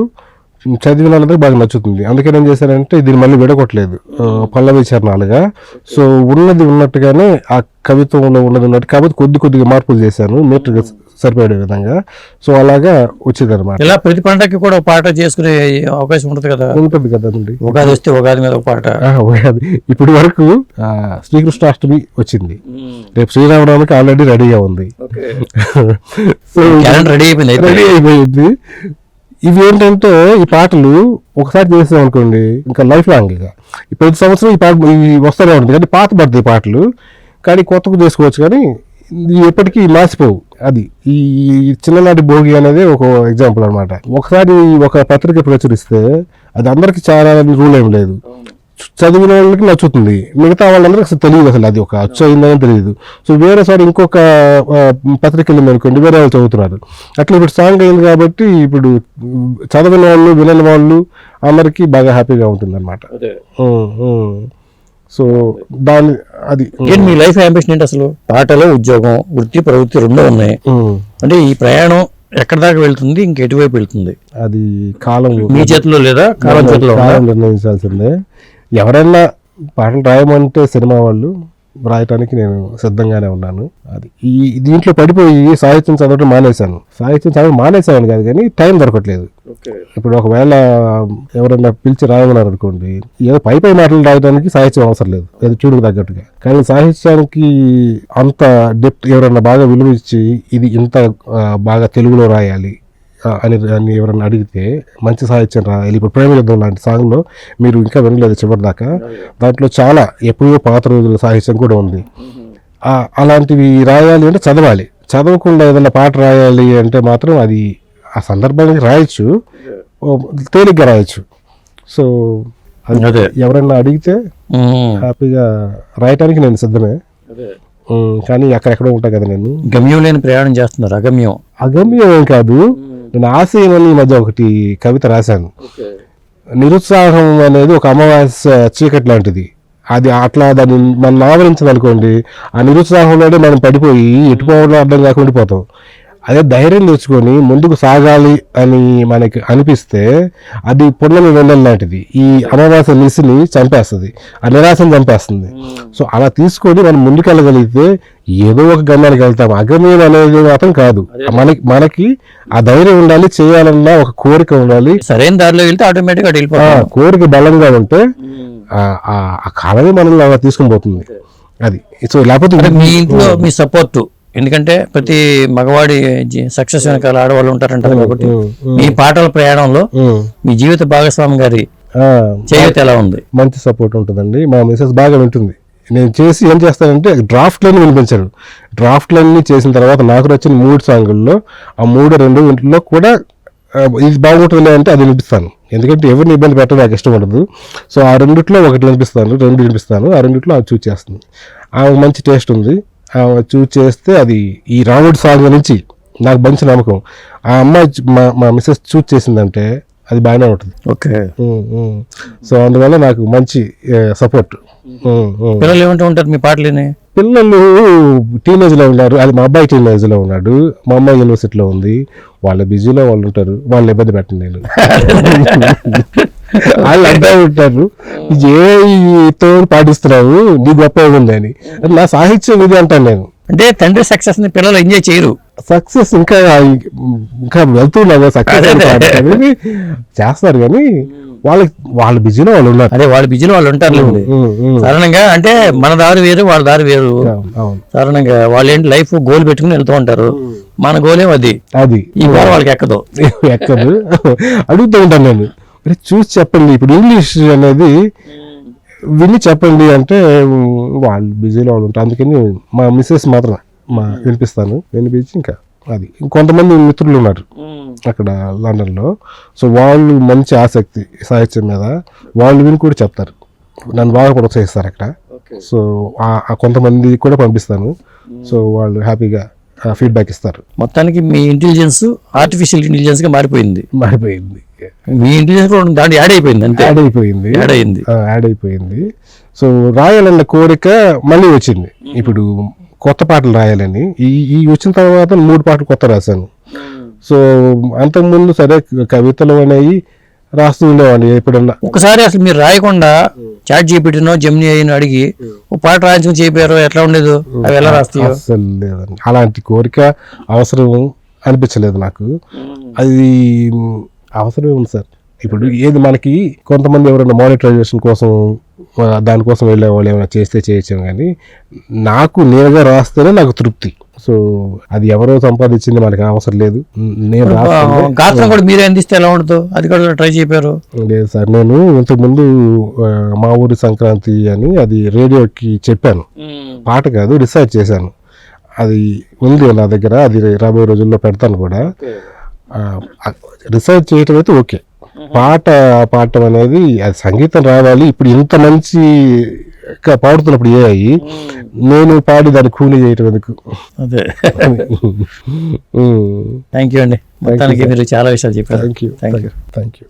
చదివిన వాళ్ళందరికీ బాగా నచ్చుతుంది. అందుకని ఏం చేశారంటే దీన్ని మళ్ళీ విడగొట్టలేదు పల్లవి చరణాలుగా. సో ఉన్నది ఉన్నట్టుగానే ఆ కవిత్వంలో ఉన్నది ఉన్నట్టు, కాబట్టి కొద్దిగా మార్పులు చేశాను మీటర్గా సరిపడే విధంగా. సో అలాగా వచ్చింది అనమాట. ఇలా ప్రతి పంటకి కూడా ఒక పాట చేసుకునే అవకాశం ఉంటుంది కదా. ఉంటుంది కదండి. ఉగాది వస్తే ఉగాది మీద ఒక పాట. ఉగాది ఇప్పటి వరకు శ్రీకృష్ణాష్టమి వచ్చింది, రేపు శ్రీరామనవమికి ఆల్రెడీ రెడీగా ఉంది. సో రెడీ అయిపోయింది. ఇవి ఏంటంటే ఈ పాటలు ఒకసారి చేసాం అనుకోండి ఇంకా లైఫ్ లాంగ్. ఇక ప్రతి సంవత్సరం ఈ పాట వస్తూనే ఉంటుంది. కానీ పాత పడతాయి పాటలు, కానీ కొత్తగా చేసుకోవచ్చు, కానీ ఎప్పటికీ మాసిపోవు. అది ఈ చిన్ననాటి భోగి అనేది ఒక ఎగ్జాంపుల్ అనమాట. ఒకసారి ఒక పత్రిక ప్రచురిస్తే అది అందరికి చాలా రూల్ ఏం లేదు. చదివిన వాళ్ళకి నచ్చుతుంది, మిగతా వాళ్ళందరికీ అసలు తెలియదు, అసలు అది ఒక అచ్చు అయిందని తెలియదు. సో వేరే సారి ఇంకొక పత్రిక వెళ్ళింది అనుకోండి, వేరే వాళ్ళు చదువుతున్నారు. అట్లా ఇప్పుడు సాంగ్ అయింది కాబట్టి ఇప్పుడు చదివిన వాళ్ళు వినని వాళ్ళు అందరికీ బాగా హ్యాపీగా ఉంటుంది అనమాట. సో దాని అది మీ లైఫ్ అంబిషన్ ఏంటి అసలు? పాటలో ఉద్యోగం, వృత్తి, ప్రవృత్తి రెండో ఉన్నాయి. అంటే ఈ ప్రయాణం ఎక్కడి దాకా వెళ్తుంది, ఇంకెటువైపు వెళ్తుంది? అది కాలం మీ చేతిలో లేదా కాలం చేతిలో నిర్ణయించాల్సిందే. ఎవరైనా పాటలు రాయమంటే సినిమా వాళ్ళు రాయటానికి నేను సిద్ధంగానే ఉన్నాను. అది దీంట్లో పడిపోయి సాహిత్యం చదవడం మానేశాను. సాహిత్యం చదవడం మానేశాను కాదు, కానీ టైం దొరకట్లేదు. ఇప్పుడు ఒకవేళ ఎవరైనా పిలిచి రాయమన్నారు అనుకోండి, ఏదో పై మాటలు రాయడానికి సాహిత్యం అవసరం లేదు, అది చూడుకు తగ్గట్టుగా. కానీ సాహిత్యానికి అంత డెప్త్ ఎవరైనా బాగా విలువ ఇచ్చి ఇది ఇంత బాగా తెలుగులో రాయాలి అని ఎవరన్నా అడిగితే మంచి సాహిత్యం రాయాలి. ఇప్పుడు ప్రేమ యుద్ధం లాంటి సాంగ్లో మీరు ఇంకా వినలేదు చివరి దాకా, దాంట్లో చాలా ఎప్పుడో పాత రోజుల సాహిత్యం కూడా ఉంది. అలాంటివి రాయాలి అంటే చదవాలి. చదవకుండా ఏదైనా పాట రాయాలి అంటే మాత్రం అది ఆ సందర్భానికి రాయొచ్చు, తేలిగ్గా రాయొచ్చు. సో అది ఎవరన్నా అడిగితే హ్యాపీగా రాయటానికి నేను సిద్ధమే. కానీ అక్కడెక్కడో ఉంటా కదా నేను. గమ్యం లేని ప్రయాణం చేస్తున్నారు. అగమ్యం ఏం కాదు, నేను ఆశయం అని ఈ మధ్య ఒకటి కవిత రాశాను. నిరుత్సాహం అనేది ఒక అమావాస్య చీకటి లాంటిది. అది అట్లా దాన్ని మనం ఆవరించింది అనుకోండి, ఆ నిరుత్సాహంలోనే మనం పడిపోయి ఎటుపోవడం అర్థం కాకుండా పోతాం. అదే ధైర్యం తెచ్చుకొని ముందుకు సాగాలి అని మనకి అనిపిస్తే అది పున్నమి వెన్నెల లాంటిది. ఈ అమావాస్య నిసిని చంపేస్తుంది, ఆ నిరాశను చంపేస్తుంది. సో అలా తీసుకొని మనం ముందుకెళ్ళగలిగితే ఏదో ఒక గమ్యానికి వెళ్తాం. అగమ్యం అనేది మాత్రం కాదు. మనకి ఆ ధైర్యం ఉండాలి, చేయాలన్నా ఒక కోరిక ఉండాలి. సరైన దారిలో వెళ్తే ఆటోమేటిక్ కోరిక బలంగా ఉంటే ఆ కాలమే మనల్ని అలా తీసుకుని పోతుంది. అది సో లేకపోతే మీ ఇంట్లో మీ సపోర్ట్, ఎందుకంటే ప్రతి మగవాడి సక్సెస్ వెనకాల ఆడవాళ్ళు ఉంటారంటారు. కాబట్టి మీ పాటల ప్రయాణంలో మీ జీవిత భాగస్వామి గారి చేయూత ఎలా ఉంది? మంచి సపోర్ట్ ఉంటుందండి. మా మిసెస్ బాగా వింటుంది. నేను చేసి ఏం చేస్తానంటే డ్రాఫ్ట్లన్నీ వినిపించాను. డ్రాఫ్ట్లన్నీ చేసిన తర్వాత నాకు నచ్చిన 3 సాంగుల్లో ఆ 2 ఇంట్లో కూడా ఇది బాగుంటుంది అంటే అది వినిపిస్తాను. ఎందుకంటే ఎవరిని ఇబ్బంది పెట్టడం నాకు ఇష్టం ఉండదు. సో ఆ 2 ఒకటి వినిపిస్తాను, 2 వినిపిస్తాను. ఆ 2 అది చూస్ చేస్తుంది. ఆమె మంచి టేస్ట్ ఉంది. ఆమె చూస్ చేస్తే అది ఈ రాముడి సాంగ్ నుంచి నాకు మంచి నమ్మకం. ఆ అమ్మాయి మా మిస్సెస్ చూస్ చేసిందంటే అది బాగానే ఉంటుంది. ఓకే. సో అందువల్ల నాకు మంచి సపోర్ట్. పిల్లలు ఏమంటూ ఉంటారు మీ పాటలని? పిల్లలు టీనేజ్ లో ఉన్నారు. అది మా అబ్బాయి టీనేజ్ లో ఉన్నాడు, మా అమ్మాయి యూనివర్సిటీలో ఉంది. వాళ్ళ బిజీలో వాళ్ళు ఉంటారు. వాళ్ళు ఇబ్బంది పెట్టండి నేను. వాళ్ళు అంటూ ఉంటారు, ఏతో పాటిస్తున్నావు, నీ గొప్ప ఉంది అని. నా సాహిత్యం ఇది అంటాను నేను. అంటే తండ్రి సక్సెస్ ని పిల్లలు ఎంజాయ్ చేయరు. సక్సెస్ ఇంకా వెళ్తున్నావు, సక్సెస్ చేస్తారు కానీ వాళ్ళ బిజీలో వాళ్ళు ఉన్నారు. అదే వాళ్ళ బిజీలో వాళ్ళు ఉంటారు సాధారణంగా. అంటే మన దారి వేరు, వాళ్ళ దారి వేరు. సాధారణంగా వాళ్ళు ఏంటి లైఫ్ గోల్ పెట్టుకుని వెళ్తూ ఉంటారు. మన గోలేం అది ఈ గోల్ వాళ్ళకి ఎక్కదు. అడుగుతూ ఉంటాను నేను, చూసి చెప్పండి. ఇప్పుడు ఇంగ్లీష్ అనేది విని చెప్పండి అంటే వాళ్ళు బిజీలో వాళ్ళు ఉంటారు. అందుకని మా మిస్సెస్ మాత్రం వినిపించి ఇంకా అది. కొంతమంది మిత్రులు ఉన్నారు అక్కడ లండన్లో. సో వాళ్ళు మంచి ఆసక్తి సాహిత్యం మీద, వాళ్ళు విని కూడా చెప్తారు, నన్ను బాగా ప్రోత్సహిస్తారు అక్కడ. సో కొంతమంది కూడా పంపిస్తాను. సో వాళ్ళు హ్యాపీగా ఫీడ్బ్యాక్ ఇస్తారు. మొత్తానికి మీ ఇంటెలిజెన్స్ ఆర్టిఫిషియల్ ఇంటెలిజెన్స్ గా మారిపోయింది. మీ ఇంటెలిజెన్స్ దాంట్లో యాడ్ అయిపోయింది. అంతే, యాడ్ అయిపోయింది. సో రాయాలన్న కోరిక మళ్ళీ వచ్చింది. ఇప్పుడు కొత్త పాటలు రాయాలని ఈ వచ్చిన తర్వాత 3 పాటలు కొత్త రాశాను. సో అంతకుముందు సరే కవితలు అనేవి రాస్తూ ఉండేవాడిని. ఎప్పుడన్నా ఒకసారి అసలు మీరు రాయకుండా చాట్ జీపీటీనో జెమిని అయినో అడిగి ఓ పాట రాయించుకుని చెప్పారు, ఎట్లా ఉండేది? అవి ఎలా రాస్తాయి? అసలు లేదండి, అలాంటి కోరిక అవసరం అనిపించలేదు నాకు. అది అవసరమే ఉంది సార్. ఇప్పుడు ఏది మనకి కొంతమంది ఎవరైనా మానిటరైజేషన్ కోసం దానికోసం వెళ్ళే వాళ్ళు ఏమైనా చేస్తే చేయొచ్చాం, కానీ నాకు నేరుగా రాస్తేనే నాకు తృప్తి. సో అది ఎవరో సంపాదించింది మనకి అవసరం లేదు. నేను గాత్రం కూడా మీరే అందిస్తే ఎలా ఉండదు? అది కూడా ట్రై చేయరు? లేదు సార్, నేను ఇంతకుముందు మా ఊరి సంక్రాంతి అని అది రేడియోకి చెప్పాను. పాట కాదు, రీసెర్చ్ చేశాను. అది ఉంది నా దగ్గర, అది రాబోయే రోజుల్లో పెడతాను కూడా. రీసెర్చ్ చేయటం అయితే ఓకే, పాడటం అనేది అది సంగీతం రావాలి. ఇప్పుడు ఇంత మంచి పాడుతున్నప్పుడు నేను పాడి దాన్ని కూని చేయటం ఎందుకు? అదే. థ్యాంక్ యూ అండి, మొత్తానికి మీరు చాలా విషయాలు చెప్పారు. Thank you.